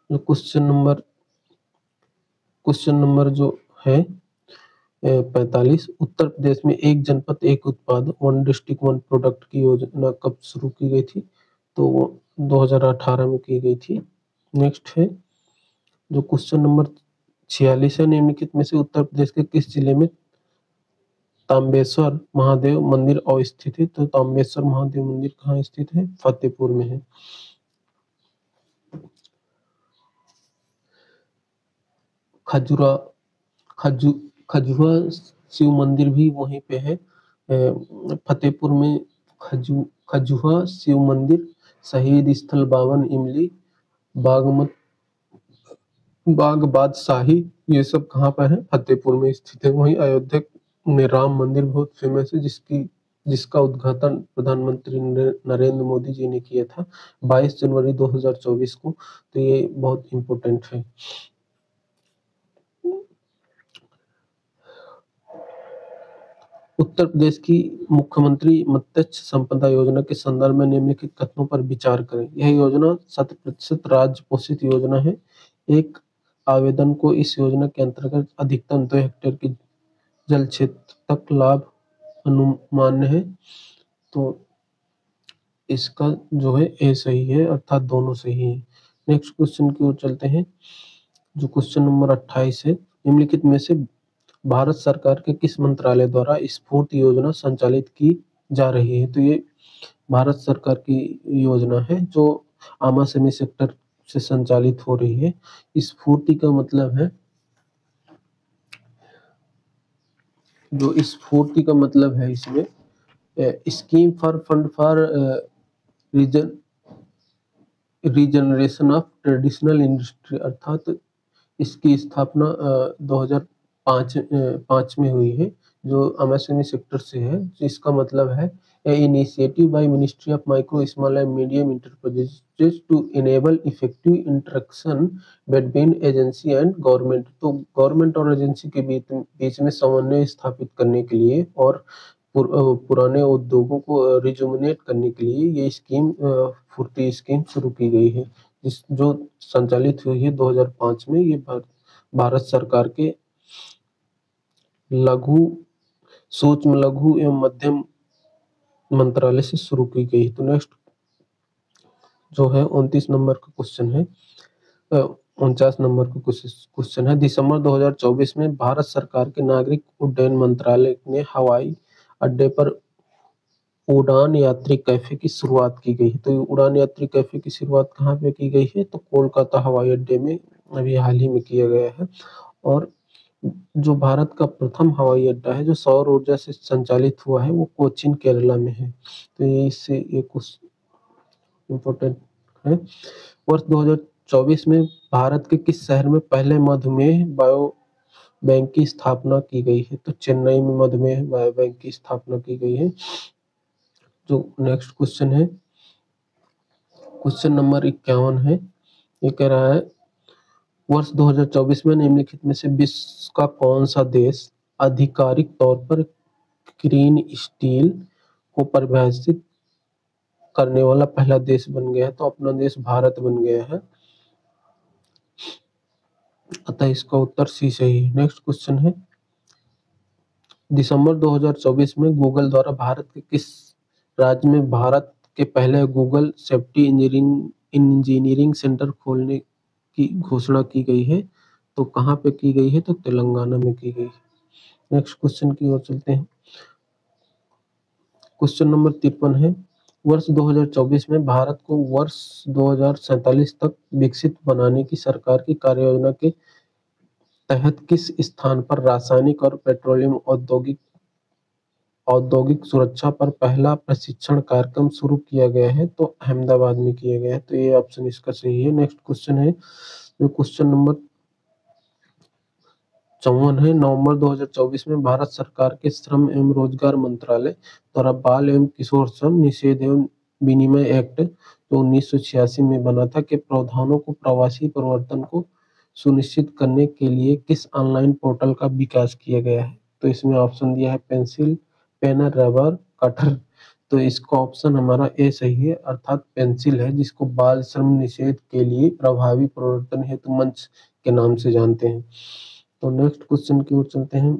क्वेश्चन नंबर जो है 45, उत्तर प्रदेश में एक जनपद एक उत्पाद, वन डिस्ट्रिक्ट वन प्रोडक्ट की योजना कब शुरू की गई थी? तो 2018 में की गई थी। नेक्स्ट है जो क्वेश्चन नंबर 46 है, निम्नलिखित में से उत्तर प्रदेश के किस जिले में ताम्बेश्वर महादेव मंदिर अवस्थित है? तो ताम्बेश्वर महादेव मंदिर कहाँ स्थित है? फतेहपुर में है। खजुआ शिव मंदिर भी वहीं पे है, फतेहपुर में। खजुआ शिव मंदिर, शहीद स्थल 52 इमली, बाग बादशाही, ये सब कहाँ पर है? फतेहपुर में स्थित है। वहीं अयोध्या में राम मंदिर बहुत फेमस है, जिसका उद्घाटन प्रधानमंत्री नरेंद्र मोदी जी ने किया था 22 जनवरी 2024 को। तो ये बहुत इम्पोर्टेंट है। उत्तर प्रदेश की मुख्यमंत्री मत्स्य संपदा योजना के संदर्भ में निम्नलिखित कथनों पर विचार करें। यह योजना 100% राज्य पोषित योजना है। एक आवेदन को इस योजना के अंतर्गत अधिकतम 2 हेक्टेयर की जल क्षेत्र तक लाभ अनुमान्य है। तो इसका जो है ए सही है, अर्थात दोनों सही है। नेक्स्ट क्वेश्चन की ओर चलते हैं जो क्वेश्चन नंबर 28 है, निम्नलिखित में से भारत सरकार के किस मंत्रालय द्वारा स्फूर्ति योजना संचालित की जा रही है? तो ये भारत सरकार की योजना है जो आमाशयी सेक्टर से संचालित हो रही है। स्फूर्ति का मतलब है, जो स्फूर्ति का मतलब है इसमें scheme for fund for regeneration of traditional industry, अर्थात इसकी स्थापना 2005 में हुई है, जो एमएसएमई सेक्टर से है, जिसका मतलब है a initiative by ministry of micro small and medium enterprises to enable effective interaction between agency and government. तो गवर्नमेंट और एजेंसी के बीच में समन्वय स्थापित करने के लिए और पुराने उद्योगों को रिजुमिनेट करने के लिए ये स्कीम फुर्ती स्कीम शुरू की गई है, जो संचालित हुई है 2005 में। ये भारत सरकार के लघु सूक्ष्म लघु एवं मध्यम मंत्रालय से शुरू की गई। तो नेक्स्ट जो है 29 नंबर का क्वेश्चन है, 49 नंबर का क्वेश्चन है। दिसंबर 2024 में भारत सरकार के नागरिक उड्डयन मंत्रालय ने हवाई अड्डे पर उड़ान यात्री कैफे की शुरुआत की गई है। तो उड़ान यात्री कैफे की शुरुआत कहाँ पे की गई है? तो कोलकाता हवाई अड्डे में अभी हाल ही में किया गया है। और जो भारत का प्रथम हवाई अड्डा है जो सौर ऊर्जा से संचालित हुआ है, वो कोचीन केरला में है। तो ये इससे ये कुछ इम्पोर्टेंट है। वर्ष 2024 में भारत के किस शहर में पहले मधुमेह बायो बैंक की स्थापना की गई है? तो चेन्नई में मधुमेह बायो बैंक की स्थापना की गई है। जो नेक्स्ट क्वेश्चन है, क्वेश्चन नंबर 51 है। ये कह रहा है वर्ष 2024 में निम्नलिखित में से विश्व का कौन सा देश आधिकारिक तौर पर ग्रीन स्टील को परिभाषित करने वाला पहला देश बन गया है? तो अपना देश भारत बन गया है, अतः इसका उत्तर सी सही है। नेक्स्ट क्वेश्चन है, दिसंबर 2024 में गूगल द्वारा भारत के किस राज्य में भारत के पहले गूगल सेफ्टी इंजीनियरिंग सेंटर खोलने की घोषणा की गई है? तो कहाँ पे की गई है? तो तेलंगाना में की गई है। नेक्स्ट क्वेश्चन की ओर चलते हैं। क्वेश्चन नंबर 53 है, वर्ष 2024 में भारत को वर्ष 2047 तक विकसित बनाने की सरकार की कार्ययोजना के तहत किस स्थान पर रासायनिक और पेट्रोलियम औद्योगिक सुरक्षा पर पहला प्रशिक्षण कार्यक्रम शुरू किया गया है? तो अहमदाबाद में किया गया है। तो ये ऑप्शन इसका सही है। नेक्स्ट क्वेश्चन है, जो क्वेश्चन नंबर 54 है, नवंबर 2024 में भारत सरकार के श्रम एवं रोजगार मंत्रालय द्वारा बाल एवं किशोर श्रम निषेध एवं विनिमय एक्ट जो 1986 में बना था के प्रावधानों को प्रवासी प्रवर्तन को सुनिश्चित करने के लिए किस ऑनलाइन पोर्टल का विकास किया गया है? तो इसमें ऑप्शन दिया है पेंसिल, पेन, रबर, कटर। तो इसका ऑप्शन हमारा ए सही है, अर्थात पेंसिल है, जिसको बाल श्रम निषेध के लिए प्रभावी प्रवर्तन हेतु मंच के नाम से जानते हैं। तो नेक्स्ट क्वेश्चन की ओर चलते हैं।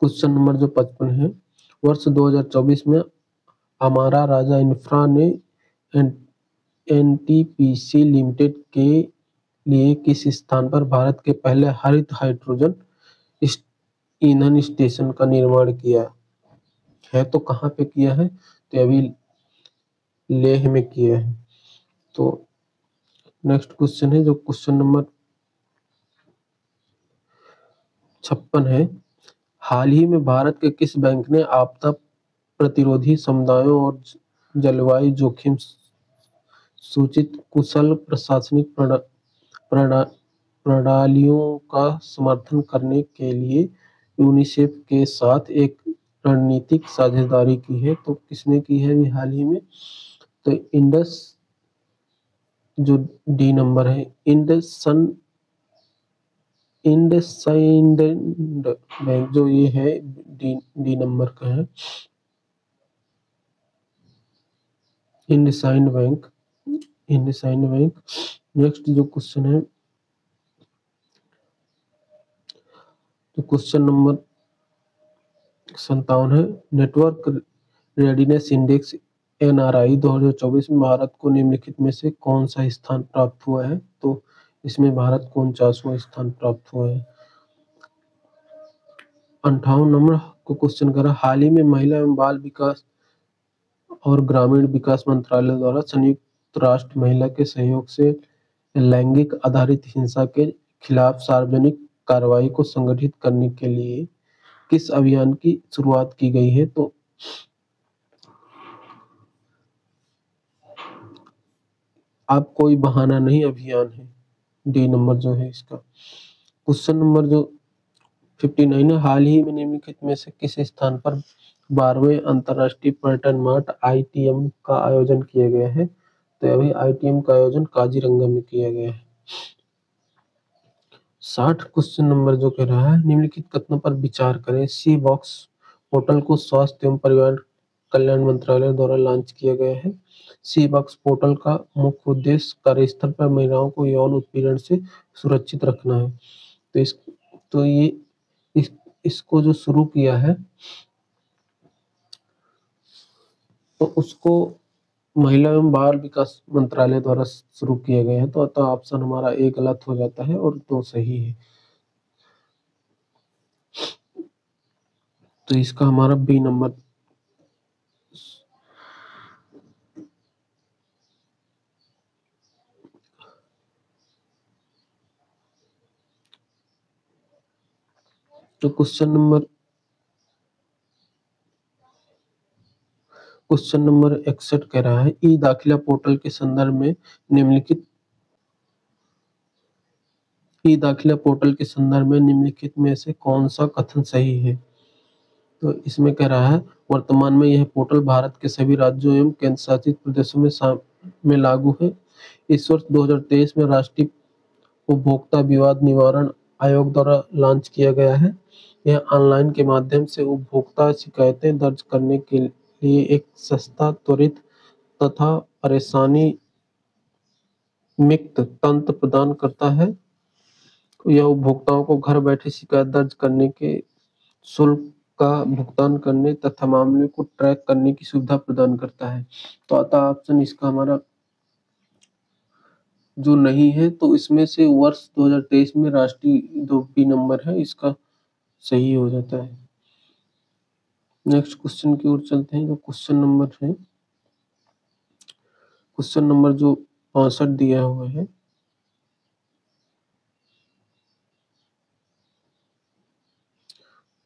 क्वेश्चन नंबर जो 55 है, वर्ष 2024 में हमारा राजा इंफ्रा ने एनटीपीसी लिमिटेड के लिए किस स्थान पर भारत के पहले हरित हाइड्रोजन ईंधन स्टेशन का निर्माण किया है? तो कहाँ पे किया है? तो अभी लेह में किया है। तो नेक्स्ट क्वेश्चन है, जो क्वेश्चन नंबर 56 है, हाल ही में भारत के किस बैंक ने आपदा प्रतिरोधी समुदायों और जलवायु जोखिम सूचित कुशल प्रशासनिक प्रणालियों का समर्थन करने के लिए यूनिसेफ के साथ एक रणनीतिक साझेदारी की है? तो किसने की है अभी हाल ही में? तो इंडस जो डी नंबर है, इंडसइंड बैंक जो ये है डी नंबर का है, इंडसइंड बैंक। नेक्स्ट जो क्वेश्चन है, तो क्वेश्चन नंबर 57 है, नेटवर्क रेडिनेस इंडेक्स एनआरआई 2024 में भारत को निम्नलिखित में से कौन सा स्थान प्राप्त हुआ है? तो इसमें भारत को 49वां स्थान प्राप्त हुआ है। 58 नंबर को क्वेश्चन करा, हाल ही में महिला एवं बाल विकास और ग्रामीण विकास मंत्रालय द्वारा संयुक्त राष्ट्र महिला के सहयोग से लैंगिक आधारित हिंसा के खिलाफ सार्वजनिक कार्रवाई को संगठित करने के लिए किस अभियान की शुरुआत की गई है? तो आप कोई बहाना नहीं अभियान है, डी नंबर जो है इसका। क्वेश्चन नंबर जो 59 है। हाल ही में निम्नलिखित में से किस स्थान पर 12वें अंतर्राष्ट्रीय पर्यटन मार्ट ITM का आयोजन किया गया है? तो अभी ITM का आयोजन काजीरंगा में किया गया है। 60 क्वेश्चन नंबर जो कह रहा है, निम्नलिखित कथनों पर विचार करें। सी बॉक्स पोर्टल को स्वास्थ्य एवं परिवार कल्याण मंत्रालय द्वारा लॉन्च किया गया है। सी बॉक्स पोर्टल का मुख्य उद्देश्य कार्यस्थल पर महिलाओं को यौन उत्पीड़न से सुरक्षित रखना है। तो इस तो ये इस इसको जो शुरू किया है, तो उसको महिला एवं बाल विकास मंत्रालय द्वारा शुरू किया गया है। तो अतः ऑप्शन हमारा ए गलत हो जाता है और दो सही है। तो इसका हमारा बी नंबर। तो क्वेश्चन नंबर 61 कह रहा है, ई दाखिला पोर्टल के संदर्भ में निम्नलिखित में से कौन सा कथन सही है? तो इसमें कह रहा है, वर्तमान में यह पोर्टल भारत के सभी राज्यों एवं केंद्र शासित प्रदेशों में लागू है। इस वर्ष 2023 में राष्ट्रीय उपभोक्ता विवाद निवारण आयोग द्वारा लॉन्च किया गया है। यह ऑनलाइन के माध्यम से उपभोक्ता शिकायतें दर्ज करने के लिए एक सस्ता, त्वरित तथा परेशानी मुक्त तंत्र प्रदान करता है। यह उपभोक्ताओं को घर बैठे शिकायत दर्ज करने के शुल्क का भुगतान करने तथा मामले को ट्रैक करने की सुविधा प्रदान करता है। तो अतः ऑप्शन इसका हमारा जो नहीं है, तो इसमें से वर्ष 2023 में राष्ट्रीय जो बी नंबर है इसका सही हो जाता है। नेक्स्ट क्वेश्चन की ओर चलते हैं। जो क्वेश्चन नंबर है, क्वेश्चन नंबर जो 65 दिया हुआ है,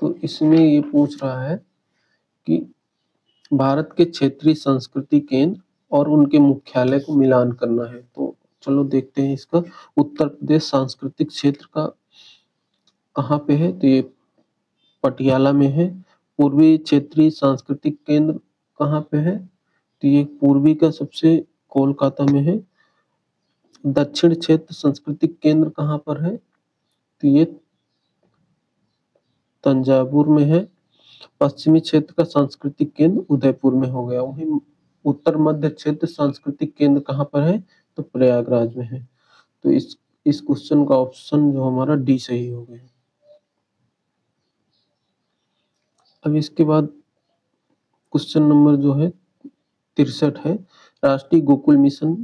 तो इसमें ये पूछ रहा है कि भारत के क्षेत्रीय संस्कृति केंद्र और उनके मुख्यालय को मिलान करना है। तो चलो देखते हैं इसका। उत्तर प्रदेश सांस्कृतिक क्षेत्र का कहाँ पे है? तो ये पटियाला में है। पूर्वी क्षेत्रीय सांस्कृतिक केंद्र कहाँ पे है? तो ये पूर्वी का सबसे कोलकाता में है। दक्षिण क्षेत्र सांस्कृतिक केंद्र कहाँ पर है? तो ये तंजावुर में है। पश्चिमी क्षेत्र का सांस्कृतिक केंद्र उदयपुर में हो गया। वहीं उत्तर मध्य क्षेत्र सांस्कृतिक केंद्र कहाँ पर है? तो प्रयागराज में है। तो इस क्वेश्चन का ऑप्शन जो हमारा डी सही हो गया। अब इसके बाद क्वेश्चन नंबर जो है 63 है, राष्ट्रीय गोकुल मिशन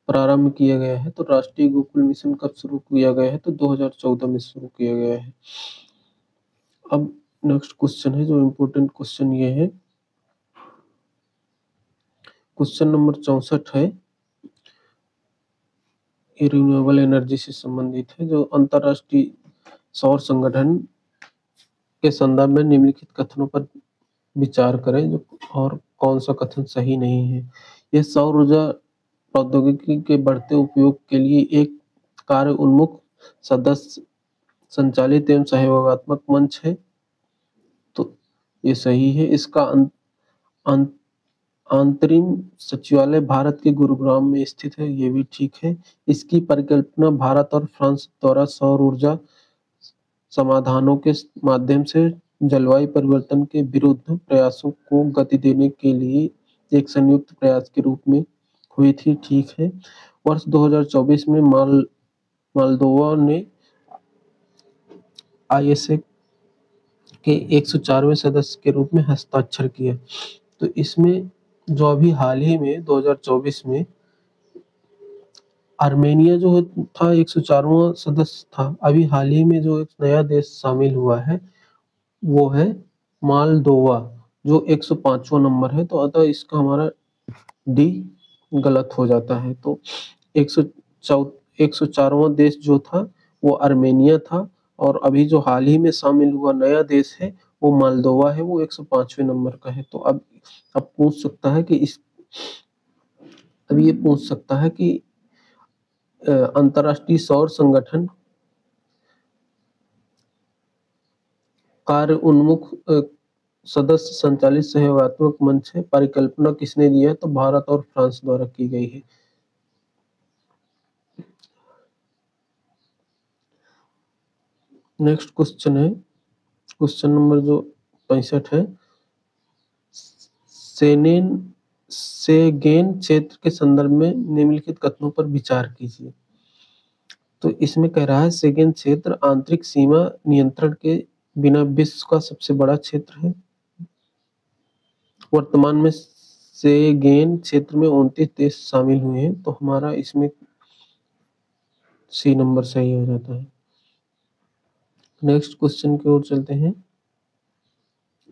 प्रारंभ किया गया है। तो राष्ट्रीय गोकुल मिशन कब शुरू किया गया है? तो 2014 में शुरू किया गया है। अब नेक्स्ट क्वेश्चन है जो इम्पोर्टेंट क्वेश्चन ये है, क्वेश्चन नंबर 64 है, ये रिन्यूएबल एनर्जी से संबंधित है। जो अंतरराष्ट्रीय सौर संगठन के संदर्भ में निम्नलिखित कथनों पर विचार करें जो और कौन सा कथन सही नहीं है। यह सौर ऊर्जा प्रौद्योगिकी के बढ़ते उपयोग के लिए एक कार्य उन्मुख, सदस्य संचालित एवं सहयोगात्मक मंच है। तो ये सही है। इसका अंतरिम सचिवालय भारत के गुरुग्राम में स्थित है, ये भी ठीक है। इसकी परिकल्पना भारत और फ्रांस द्वारा सौर ऊर्जा समाधानों के माध्यम से जलवायु परिवर्तन के विरुद्ध प्रयासों को गति देने के लिए एक संयुक्त प्रयास के रूप में हुई थी, ठीक है। वर्ष 2024 में मोल्दोवा ने ISA के 104वें सदस्य के रूप में हस्ताक्षर किया। तो इसमें जो अभी हाल ही में 2024 में आर्मेनिया जो था 104वां सदस्य था, अभी हाल ही में जो एक नया देश शामिल हुआ है वो है मालदोवा जो 105वां नंबर है। तो अतः इसका हमारा डी गलत हो जाता है। तो 104वां देश जो था वो आर्मेनिया था और अभी जो हाल ही में शामिल हुआ नया देश है वो मालदोवा है, वो 105वें नंबर का है। तो अब पूछ सकता है कि अब ये पूछ सकता है कि अंतर्राष्ट्रीय सौर संगठन कार्य उन्मुख सदस्य संचालित सहयोगात्मक मंच है। परिकल्पना किसने दी है? तो भारत और फ्रांस द्वारा की गई है। नेक्स्ट क्वेश्चन है, क्वेश्चन नंबर जो 65 है, सेगेन क्षेत्र के संदर्भ में निम्नलिखित कथनों पर विचार कीजिए। तो इसमें कह रहा है सेगेन क्षेत्र आंतरिक सीमा नियंत्रण के बिना विश्व का सबसे बड़ा क्षेत्र है। वर्तमान में सेगेन क्षेत्र में 29 देश शामिल हुए हैं। तो हमारा इसमें सी नंबर सही हो जाता है। नेक्स्ट क्वेश्चन की ओर चलते हैं।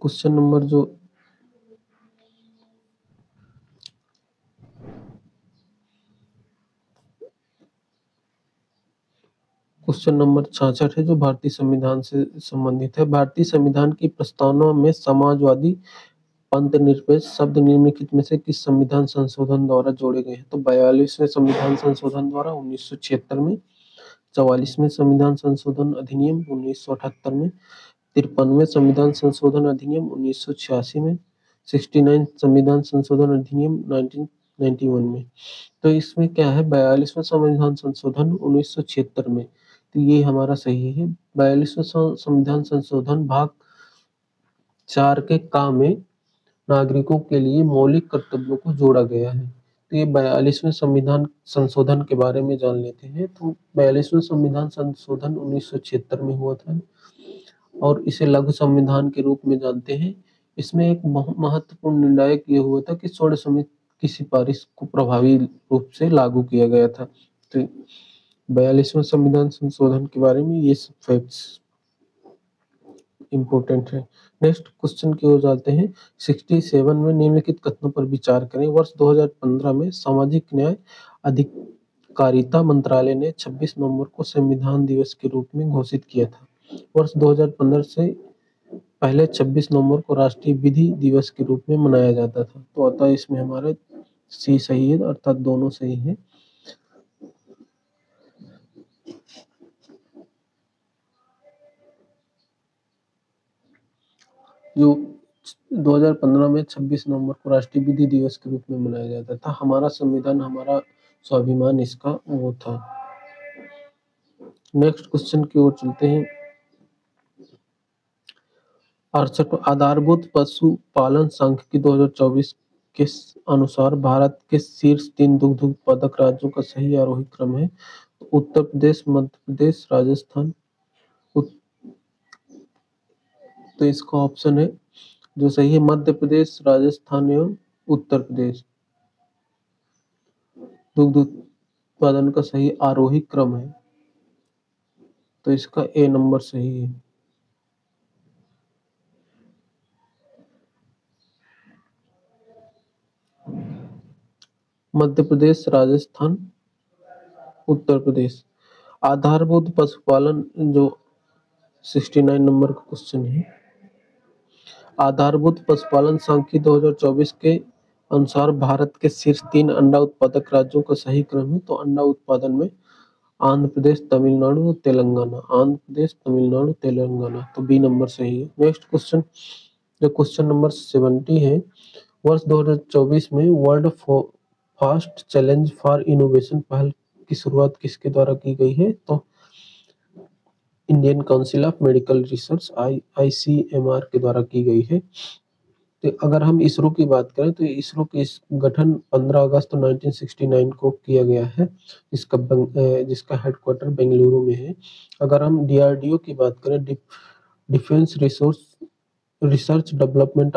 क्वेश्चन नंबर जो क्वेश्चन नंबर 66 है, जो भारतीय संविधान से संबंधित है। भारतीय संविधान की प्रस्तावना में समाजवादी पंथ निरपेक्ष शब्द निम्नलिखित में से किस संविधान संशोधन द्वारा जोड़े गए हैं? तो 42वें संविधान संशोधन द्वारा 1976 में, 44वें संविधान संशोधन अधिनियम 1978 में, 53वें संविधान संशोधन अधिनियम 1986 में, 69 संविधान संशोधन अधिनियम 1991 में। तो इसमें क्या है, 42वें संविधान संशोधन 1976 में। तो ये हमारा सही है। 42वें संविधान संशोधन भाग 4 के का में नागरिकों के लिए मौलिक कर्तव्यों को जोड़ा गया है। तो ये 42वें संविधान संशोधन के बारे में जान लेते हैं। तो 42वें संविधान संशोधन 1976 में हुआ था और इसे लघु संविधान के रूप में जानते हैं। इसमें एक महत्वपूर्ण निर्णायक ये हुआ था कि स्वर्ण समिति की सिफारिश को प्रभावी रूप से लागू किया गया था। तो 42वें संविधान संशोधन के बारे में ये सब फैक्ट्स इम्पोर्टेंट है। नेक्स्ट क्वेश्चन की ओर जाते हैं। 67 में निम्नलिखित कथनों पर विचार करें। वर्ष 2015 में सामाजिक न्याय अधिकारिता मंत्रालय ने 26 नवंबर को संविधान दिवस के रूप में घोषित किया था। वर्ष 2015 से पहले 26 नवंबर को राष्ट्रीय विधि दिवस के रूप में मनाया जाता था। तो अतः इसमें हमारा सी सही है, अर्थात दोनों सही है। जो 2015 में 26 नवंबर को राष्ट्रीय विधि दिवस के रूप में मनाया जाता था। हमारा संविधान, हमारा स्वाभिमान, इसका वो था। नेक्स्ट क्वेश्चन की ओर चलते हैं। 68 आधारभूत पशुपालन सांख्यिकी 2024 के अनुसार भारत के शीर्ष 3 दुग्ध उत्पादक राज्यों का सही आरोही क्रम है। तो उत्तर प्रदेश, मध्य प्रदेश, राजस्थान। तो इसका ऑप्शन है जो सही है मध्य प्रदेश, राजस्थान एवं उत्तर प्रदेश। दुग्ध उत्पादन का सही आरोही क्रम है, तो इसका ए नंबर सही है। मध्य प्रदेश, राजस्थान, उत्तर प्रदेश। आधारभूत पशुपालन जो 69 नंबर का क्वेश्चन है। आधारभूत पशुपालन सांख्यिकी 2024 के अनुसार भारत के शीर्ष 3 अंडा उत्पादक राज्यों का सही क्रम है। तो अंडा उत्पादन में आंध्र प्रदेश, तमिलनाडु और तेलंगाना। आंध्र प्रदेश, तमिलनाडु, तेलंगाना। तो बी नंबर सही है। नेक्स्ट क्वेश्चन, जो क्वेश्चन नंबर 70 है। वर्ष 2024 में world fast challenge for innovation पहल की शुरुआत किसके द्वारा की गई है? तो Indian council of medical research ICMR के द्वारा की गई है। तो अगर हम इसरो की बात करें तो इसरो के इस गठन 15 अगस्त 1969 को किया गया है, जिसका हेडक्वार्टर बेंगलुरु में है। अगर हम DRDO की बात करें, defence research development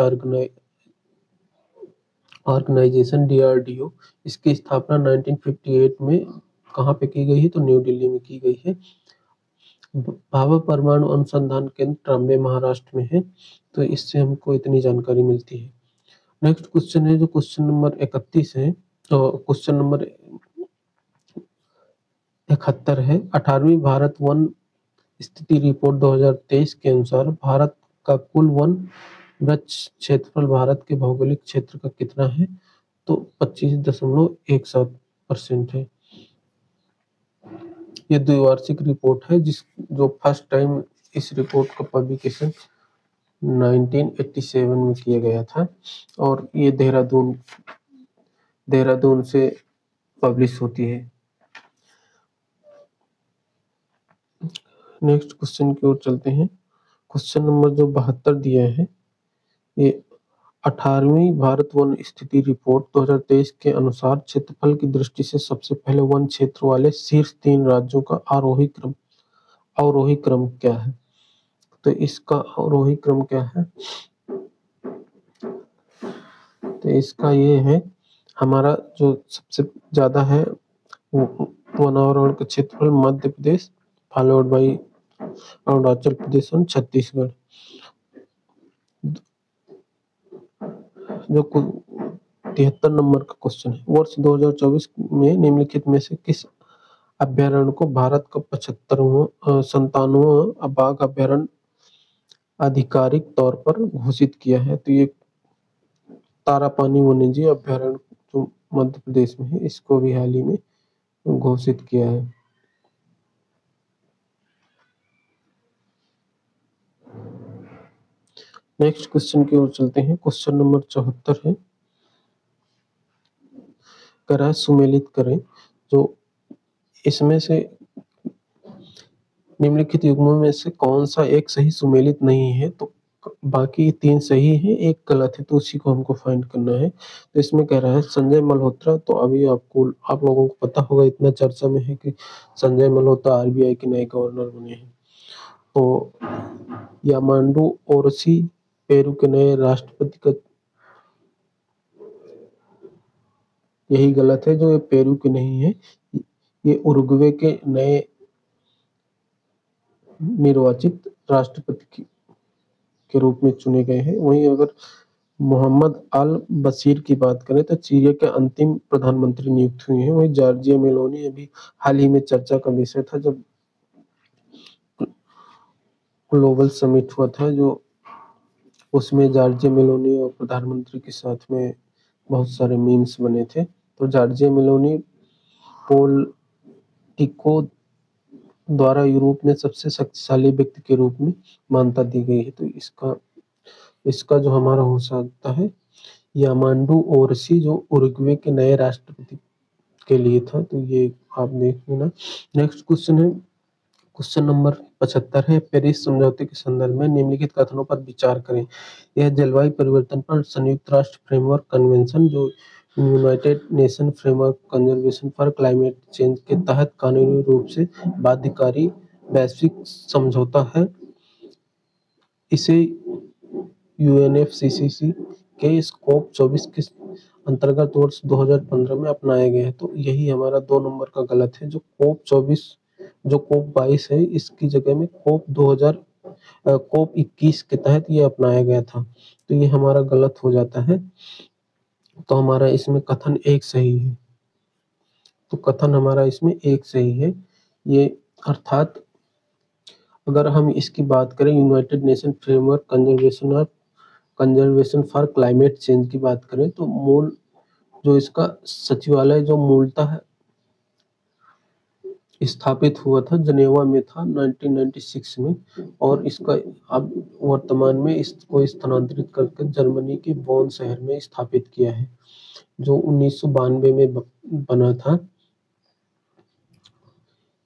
organisation, DRDO, इसकी स्थापना 1958 में कहाँ पे की गई है? तो न्यू दिल्ली में की गई है। भाभा परमाणु अनुसंधान केंद्र ट्राम्बे, महाराष्ट्र में है। तो इससे हमको इतनी जानकारी मिलती है। नेक्स्ट क्वेश्चन है जो क्वेश्चन नंबर 31 है। तो क्वेश्चन नंबर 71 है। 18वीं भारत वन स्थिति रिपोर्ट 2023 के अनुसार भारत का कुल वन वृक्ष क्षेत्रफल भारत के भौगोलिक क्षेत्र का कितना है? तो 25.17% है। ये द्विवार्षिक रिपोर्ट है जो फर्स्ट टाइम इस रिपोर्ट का पब्लिकेशन 1987 में किया गया था और ये देहरादून से पब्लिश होती है। नेक्स्ट क्वेश्चन की ओर चलते हैं। क्वेश्चन नंबर जो 72 दिया है, ये 18वीं भारत वन स्थिति रिपोर्ट 2023 के अनुसार क्षेत्रफल की दृष्टि से सबसे पहले वन क्षेत्र वाले शीर्ष 3 राज्यों का अवरोही क्रम क्या है? तो इसका अवरोही क्रम क्या है? तो इसका ये है, हमारा जो सबसे ज्यादा है वनावरण का क्षेत्रफल मध्य प्रदेश, फॉलोड बाई अरुणाचल प्रदेश और छत्तीसगढ़। जो 73 नंबर का क्वेश्चन है, वर्ष 2024 में निम्नलिखित में से किस अभ्यारण्य को भारत का 97वां बाघ अभ्यारण्य आधिकारिक तौर पर घोषित किया है? तो ये तारापानी वन्यजीव अभ्यारण्य जो मध्य प्रदेश में है, इसको भी हाल ही में घोषित किया है। नेक्स्ट क्वेश्चन की ओर चलते हैं। क्वेश्चन नंबर 74 है, करा सुमेलित करें। जो इसमें से निम्नलिखित युग्मों में से कौन सा एक सही सुमेलित नहीं है? तो बाकी 3 सही है, एक गलत है, तो उसी को हमको फाइंड करना है। तो इसमें कह रहा है संजय मल्होत्रा, तो अभी आप लोगों को पता होगा, इतना चर्चा में है कि संजय मल्होत्रा आरबीआई के नए गवर्नर बने हैं। तो यामांडू ओरसी पेरू के नए राष्ट्रपति का, यही गलत है, जो ये पेरू के नहीं है, ये उरुग्वे के नए निर्वाचित राष्ट्रपति के रूप में चुने गए हैं। वहीं अगर मोहम्मद अल बशीर की बात करें तो सीरिया के अंतिम प्रधानमंत्री नियुक्त हुए हैं। वहीं जॉर्जिया मेलोनी अभी हाल ही में चर्चा का विषय था, जब ग्लोबल समिट हुआ था, जो उसमें जॉर्जिया मेलोनी और प्रधानमंत्री के साथ में बहुत सारे मीम्स बने थे। तो जॉर्जिया मेलोनी पोलिटिको द्वारा यूरोप में सबसे शक्तिशाली व्यक्ति के रूप में मान्यता दी गई है। तो इसका जो हमारा हो सकता है यामांडू ओरसी, जो उरुग्वे के नए राष्ट्रपति के लिए था। तो ये आप देख लेना। नेक्स्ट क्वेश्चन है, क्वेश्चन नंबर 75 है, पेरिस समझौते के संदर्भ में निम्नलिखित कथनों पर विचार करें। यह जलवायु परिवर्तन पर संयुक्त राष्ट्र फ्रेमवर्क कन्वेंशन, जो United nation framework conservation for climate change के तहत कानूनी रूप से बाध्यकारी वैश्विक समझौता है। इसे यूएनएफसीसीसी के स्कोप 24 के अंतर्गत वर्ष 2015 में अपनाया गया है। तो यही हमारा 2 नंबर का गलत है। जो कोप 22 है, इसकी जगह में कोप 21 के तहत ये अपनाया गया था। तो ये हमारा गलत हो जाता है। तो हमारा इसमें कथन एक सही है। तो कथन हमारा इसमें एक सही है। ये अर्थात अगर हम इसकी बात करें, United nation framework conservation for climate change की बात करें, तो मूल जो इसका सचिवालय जो मूलतः स्थापित हुआ था जनेवा में था 1996 में, और इसका अब वर्तमान में इसको स्थानांतरित करके जर्मनी के बोन शहर में स्थापित किया है, जो 1992 में बना था।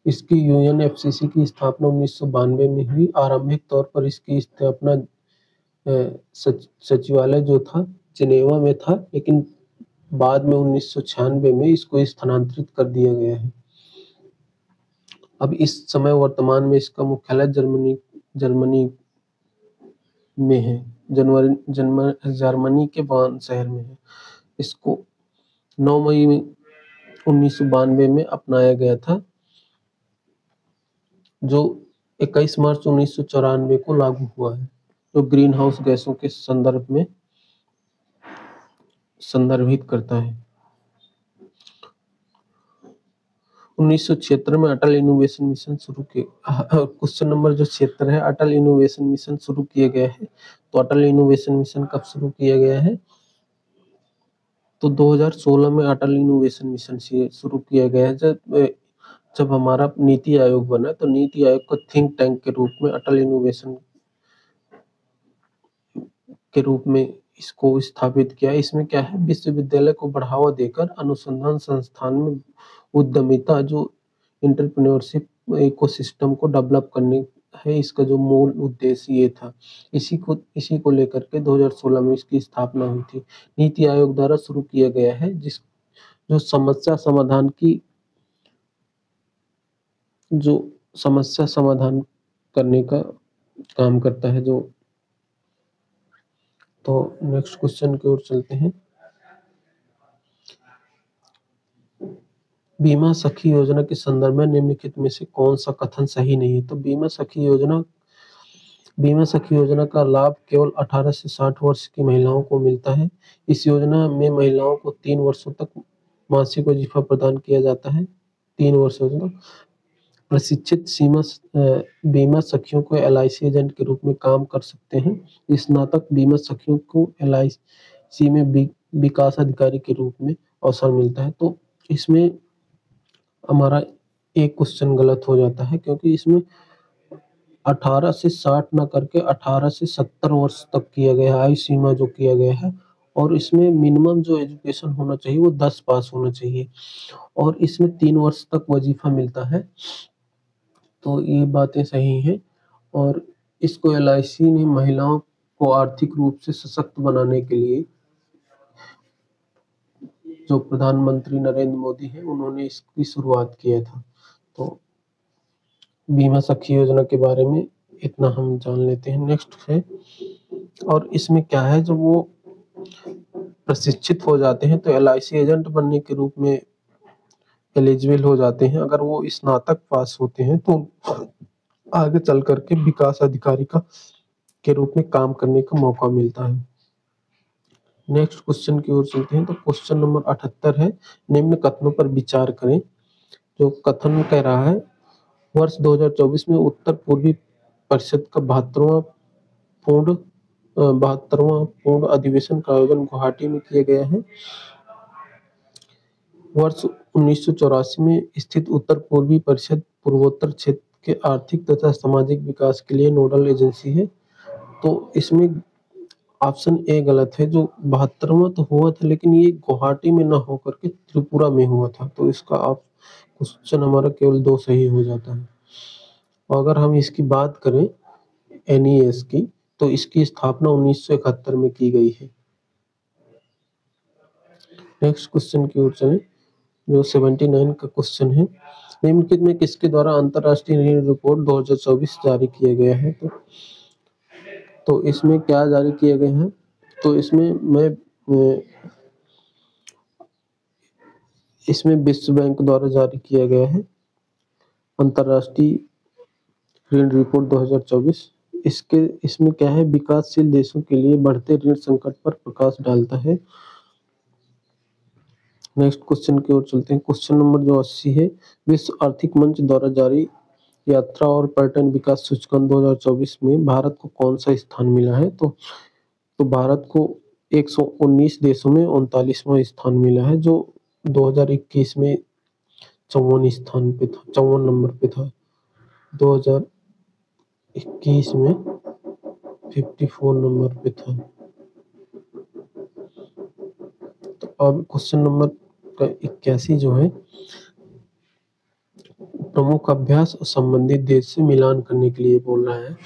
इसकी यूएनएफसीसी की स्थापना 1992 में हुई। आरंभिक तौर पर इसकी स्थापना सचिवालय जो था जिनेवा में था, लेकिन बाद में 1996 में इसको स्थानांतरित कर दिया गया है। अब इस समय वर्तमान में इसका मुख्यालय जर्मनी में है, जर्मनी के बर्न शहर में है। इसको 9 मई 1992 में अपनाया गया था, जो 21 मार्च 1994 को लागू हुआ है, जो ग्रीन हाउस गैसों के संदर्भ में संदर्भित करता है। 1976 में अटल इनोवेशन मिशन शुरू किया। क्वेश्चन नंबर जो 76 है, अटल इनोवेशन मिशन शुरू किया गया है। तो अटल इनोवेशन मिशन कब शुरू किया गया है? तो 2016 में अटल इनोवेशन मिशन शुरू किया गया है। जब हमारा नीति आयोग बना, तो नीति आयोग को थिंक टैंक के रूप में अटल इनोवेशन के रूप में इसको स्थापित किया। इसमें क्या है, विश्वविद्यालय को बढ़ावा देकर अनुसंधान संस्थान में उद्यमिता, जो एंटरप्रेन्योरशिप इकोसिस्टम को डेवलप करने है, इसका जो मूल उद्देश्य ये था। इसी को लेकर के 2016 में इसकी स्थापना हुई थी। नीति आयोग द्वारा शुरू किया गया है, जो समस्या समाधान करने का काम करता है। तो नेक्स्ट क्वेश्चन की ओर चलते हैं। बीमा सखी योजना के संदर्भ में निम्नलिखित में से कौन सा कथन सही नहीं है? तो बीमा सखी योजना का लाभ केवल 18 से 60 वर्ष की महिलाओं को मिलता है। इस योजना में महिलाओं को 3 वर्षों तक मासिक वजीफा प्रदान किया जाता है। 3 वर्षों तक प्रशिक्षित बीमा सखियों को LIC एजेंट के रूप में काम कर सकते हैं। स्नातक बीमा सखियों को LIC में विकास अधिकारी के रूप में अवसर मिलता है। तो इसमें हमारा एक क्वेश्चन गलत हो जाता है, क्योंकि इसमें 18 से 60 न करके 18 से 70 वर्ष तक किया गया है, आयु सीमा जो किया गया है। और इसमें मिनिमम जो एजुकेशन होना चाहिए वो 10 पास होना चाहिए, और इसमें 3 वर्ष तक वजीफा मिलता है। तो ये बातें सही हैं। और इसको LIC ने महिलाओं को आर्थिक रूप से सशक्त बनाने के लिए, जो प्रधानमंत्री नरेंद्र मोदी हैं, उन्होंने इसकी शुरुआत किया था। तो बीमा सखी योजना के बारे में इतना हम जान लेते हैं। नेक्स्ट है, और इसमें क्या है, जब वो प्रशिक्षित हो जाते हैं तो LIC एजेंट बनने के रूप में एलिजिबल हो जाते हैं। अगर वो स्नातक पास होते हैं तो आगे चल करके विकास अधिकारी के रूप में काम करने का मौका मिलता है। नेक्स्ट क्वेश्चन की ओर चलते हैं। तो क्वेश्चन नंबर 78 है, निम्न कथनों पर विचार करें। जो कथन कह रहा है, वर्ष 2024 में उत्तर पूर्वी परिषद का 72वां पूर्ण अधिवेशन का आयोजन गुवाहाटी में किया गया है। वर्ष 1984 में स्थित उत्तर पूर्वी परिषद पूर्वोत्तर क्षेत्र के आर्थिक तथा सामाजिक विकास के लिए नोडल एजेंसी है। तो इसमें ऑप्शन ए गलत है। जो 72वां तो हुआ था, लेकिन ये गुवाहाटी में ना होकर के त्रिपुरा में हुआ था। तो इसका क्वेश्चन हमारा केवल 2 सही हो जाता है। और अगर हम इसकी बात करें NES की, तो इसकी स्थापना 1971 में की गई है। नेक्स्ट क्वेश्चन की ओर चलें, जो 79 का क्वेश्चन है, निम्नलिखित में किसके द्वारा अंतर्राष्ट्रीय ऋण रिपोर्ट 2024 जारी किया गया है? तो इसमें क्या जारी किया गया है? तो इसमें विश्व बैंक द्वारा जारी किया गया है अंतर्राष्ट्रीय ऋण रिपोर्ट 2024। इसमें क्या है, विकासशील देशों के लिए बढ़ते ऋण संकट पर प्रकाश डालता है। नेक्स्ट क्वेश्चन की ओर चलते हैं। क्वेश्चन नंबर जो 80 है, विश्व आर्थिक मंच द्वारा जारी यात्रा और पर्यटन विकास सूचकांक 2024 में भारत को कौन सा स्थान मिला है? तो भारत को 119 देशों में 39वां स्थान मिला है, जो 2021 में 54 नंबर पे था। 2021 में 54 नंबर पे था। तो अब क्वेश्चन नंबर 81 जो है, प्रमुख अभ्यास और संबंधित देश से मिलान करने के लिए बोल रहा है।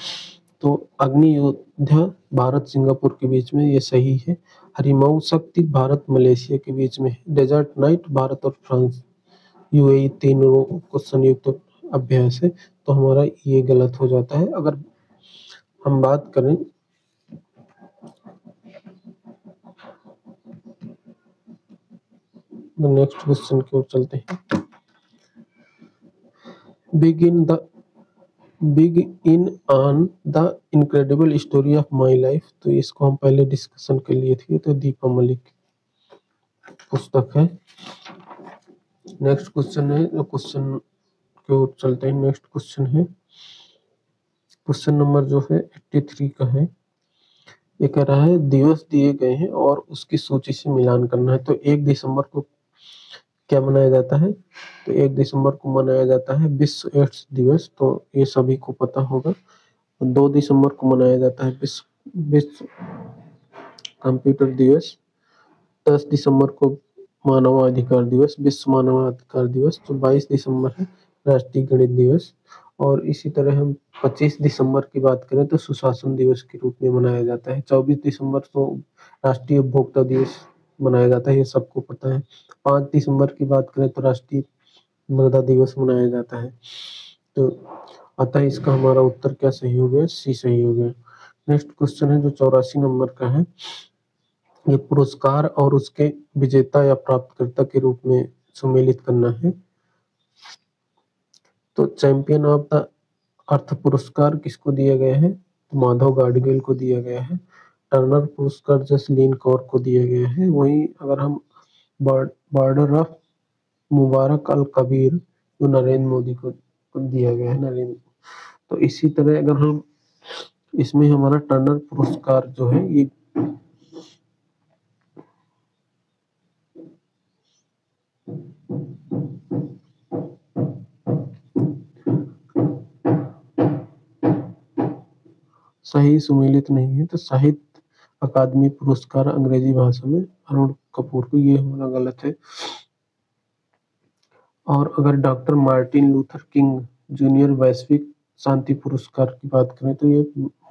तो अग्नि योद्धा भारत सिंगापुर के बीच में, ये सही है। हरिमऊ शक्ति भारत मलेशिया के बीच में है। डेजर्ट नाइट भारत और फ्रांस UAE तीनों को संयुक्त अभ्यास है। तो हमारा ये गलत हो जाता है। अगर हम बात करें नेक्स्ट क्वेश्चन की ओर चलते हैं। Big in on the incredible story of my life, तो इसको हम पहले डिस्कशन कर लिए थे। तो दीपा मलिक पुस्तक है। नेक्स्ट क्वेश्चन है, क्वेश्चन की ओर चलते हैं। नेक्स्ट क्वेश्चन है, क्वेश्चन नंबर जो है 83 का है। ये कह रहा है, दिवस दिए गए हैं और उसकी सूची से मिलान करना है। तो 1 दिसंबर को क्या मनाया जाता है? तो 1 दिसंबर को मनाया जाता है विश्व एड्स दिवस। तो ये सभी को पता होगा। 2 दिसंबर को मनाया जाता है विश्व कंप्यूटर दिवस, 10 दिसंबर को मानवाधिकार दिवस, विश्व मानवाधिकार दिवस, तो 22 दिसंबर है राष्ट्रीय गणित दिवस। और इसी तरह हम 25 दिसंबर की बात करें तो सुशासन दिवस के रूप में मनाया जाता है। 24 दिसंबर को राष्ट्रीय उपभोक्ता दिवस मनाया जाता है, ये सबको पता है। 5 दिसंबर की बात करें तो राष्ट्रीय मृदा दिवस मनाया जाता है। तो अतः इसका हमारा उत्तर क्या सही हो गया? सी सही हो गया। नेक्स्ट क्वेश्चन है जो 84 नंबर का है, ये पुरस्कार और उसके विजेता या प्राप्तकर्ता के रूप में सम्मिलित करना है। तो चैंपियन ऑफ द अर्थ पुरस्कार किसको दिया गया है? तो माधव गाडगिल को दिया गया है। टर्नर पुरस्कार जसलीन कौर को दिया गया है। वहीं अगर हम बॉर्डर ऑफ मुबारक अल कबीर जो नरेंद्र मोदी को दिया गया है, नरेंद्र। तो इसी तरह अगर हम इसमें हमारा टर्नर पुरस्कार जो है ये सही सुमेलित नहीं है, तो साहित्य अकादमी पुरस्कार अंग्रेजी भाषा में अरुण कपूर को, ये होना गलत है। और अगर doctor Martin Luther king junior वैश्विक शांति पुरस्कार की बात करें तो ये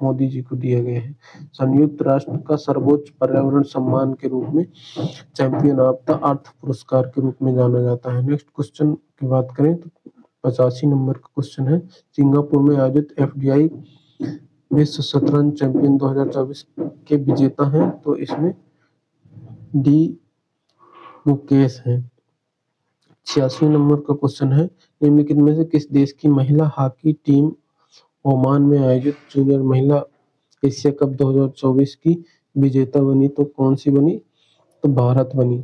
मोदी जी को दिया गया है। संयुक्त राष्ट्र का सर्वोच्च पर्यावरण सम्मान के रूप में चैंपियन ऑफ द अर्थ पुरस्कार के रूप में जाना जाता है। नेक्स्ट क्वेश्चन की बात करें तो 85 नंबर का क्वेश्चन है, सिंगापुर में आयोजित FDI विश्व शतरंज चैंपियन 2024 के विजेता हैं, तो इसमें डी मुकेश हैं। 86 नंबर का क्वेश्चन है, निम्नलिखित में से किस देश की महिला हॉकी टीम ओमान में आयोजित जूनियर महिला एशिया कप 2024 की विजेता बनी? तो कौन सी बनी? तो भारत बनी।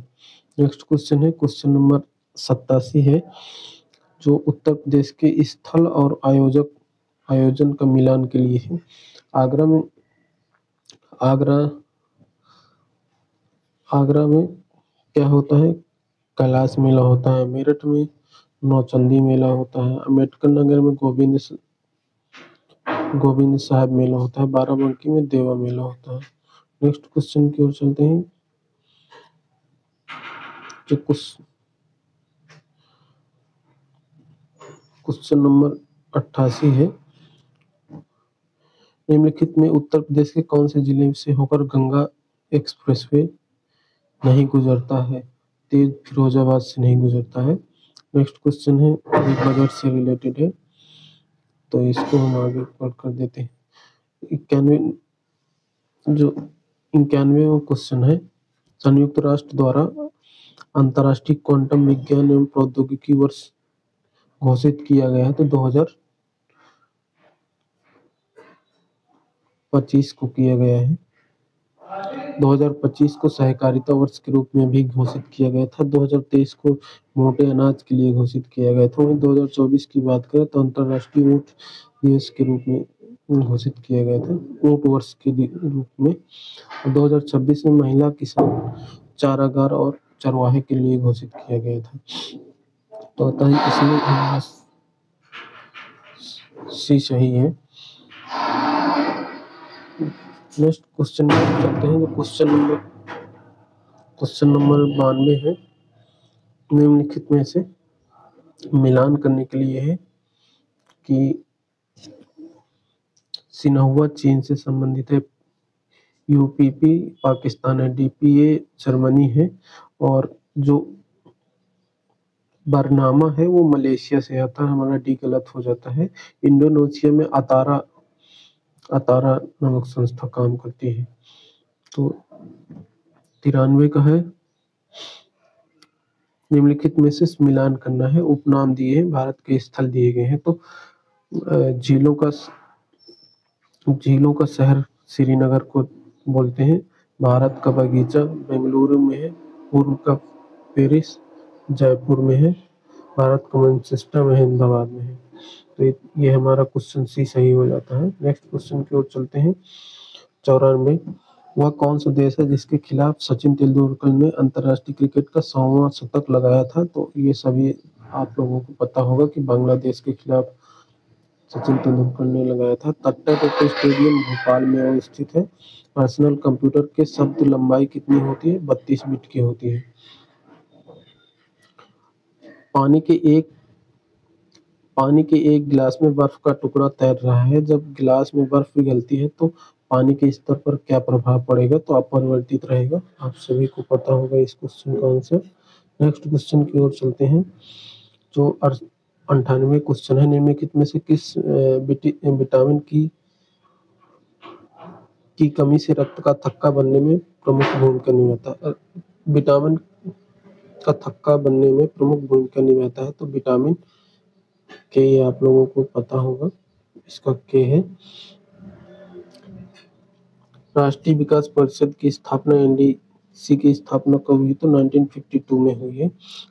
नेक्स्ट क्वेश्चन है, क्वेश्चन नंबर 87 है, जो उत्तर प्रदेश के स्थल और आयोजन का मिलान के लिए है। आगरा में क्या होता है? कैलाश मेला होता है। मेरठ में नौचंदी मेला होता है। अम्बेडकर नगर में गोविंद साहब मेला होता है। बाराबंकी में देवा मेला होता है। नेक्स्ट क्वेश्चन की ओर चलते हैं, जो क्वेश्चन नंबर 88 है, निम्नलिखित में उत्तर प्रदेश के कौन से जिले से होकर गंगा एक्सप्रेसवे नहीं गुजरता है? तेज फिरोजाबाद से नहीं गुजरता है। नेक्स्ट क्वेश्चन है, ये बजट से रिलेटेड है, तो इसको हम आगे पढ़ कर देते हैं। 91वां क्वेश्चन है, संयुक्त राष्ट्र द्वारा अंतर्राष्ट्रीय क्वांटम विज्ञान एवं प्रौद्योगिकी वर्ष घोषित किया गया है, तो 2025 को किया गया है। 2025 को सहकारिता वर्ष के रूप में भी घोषित किया गया था। 2023 को मोटे अनाज के लिए घोषित किया गया था। वहीं 2024 की बात करें तो अंतर्राष्ट्रीय ऊंट दिवस के रूप में घोषित किया गया था, ऊंट वर्ष के रूप में। 2026 में महिला किसान चारागार और चरवाहे के लिए घोषित किया गया था। तो अतः इसमें हमारा सी सही है। नेक्स्ट क्वेश्चन में चलते हैं, जो क्वेश्चन नंबर 92 है, निम्नलिखित में से मिलान करने के लिए है कि सिन्हुआ चीन से संबंधित है, UPP पाकिस्तान है, DPA जर्मनी है, और जो बरनामा है वो मलेशिया से आता है। हमारा डी गलत हो जाता है। इंडोनेशिया में अतारा नामक संस्था काम करती है। तो 93 का है, निम्नलिखित में से मिलान करना है। उपनाम दिए हैं, भारत के स्थल दिए गए हैं, तो झीलों का शहर श्रीनगर को बोलते हैं। भारत का बगीचा बेंगलुरु में है। पूर्व का पेरिस जयपुर में है। भारत का मैनचेस्टर अहमदाबाद में है। तो ये हमारा क्वेश्चन सी सही हो जाता है। नेक्स्ट क्वेश्चन की ओर चलते हैं। 94, वह कौन सा देश है जिसके खिलाफ सचिन तेंदुलकर ने अंतर्राष्ट्रीय क्रिकेट का 100वां शतक लगाया था? तो ये सभी आप लोगों को पता होगा कि बांग्लादेश के खिलाफ सचिन तेंदुलकर ने लगाया था। टट्टा टोटो स्टेडियम भोपाल में स्थित है। पर्सनल कंप्यूटर के शब्द लंबाई कितनी होती है? 32 बिट की होती है। पानी के एक पानी के एक गिलास में बर्फ का टुकड़ा तैर रहा है। जब गिलास में बर्फ पिघलती है तो पानी के स्तर पर क्या प्रभाव पड़ेगा? तो अपरिवर्तित रहेगा। आप सभी को पता होगा इस क्वेश्चन का आंसर। नेक्स्ट क्वेश्चन की ओर चलते हैं। जो 98 क्वेश्चन है, निम्नलिखित में से किस विटामिन की कमी से रक्त का थक्का बनने में प्रमुख भूमिका निभाता है? विटामिन का थक्का बनने में प्रमुख भूमिका निभाता है तो विटामिन के, ये आप लोगों को पता होगा, इसका के है। राष्ट्रीय विकास परिषद की स्थापना एनडीसी की स्थापना कब हुई? तो 1952 में हुई है।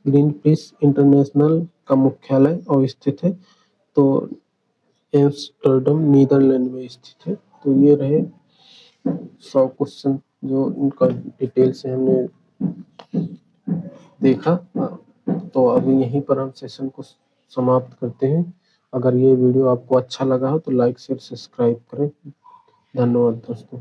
ग्रीन पीस इंटरनेशनल का मुख्यालय और स्थित है तो एम्स्टर्डम नीदरलैंड में स्थित है। तो ये रहे 100 क्वेश्चन जो इनका डिटेल से हमने देखा। तो अभी यहीं पर हम सेशन को समाप्त करते हैं। अगर ये वीडियो आपको अच्छा लगा हो तो लाइक शेयर सब्सक्राइब करें। धन्यवाद दोस्तों।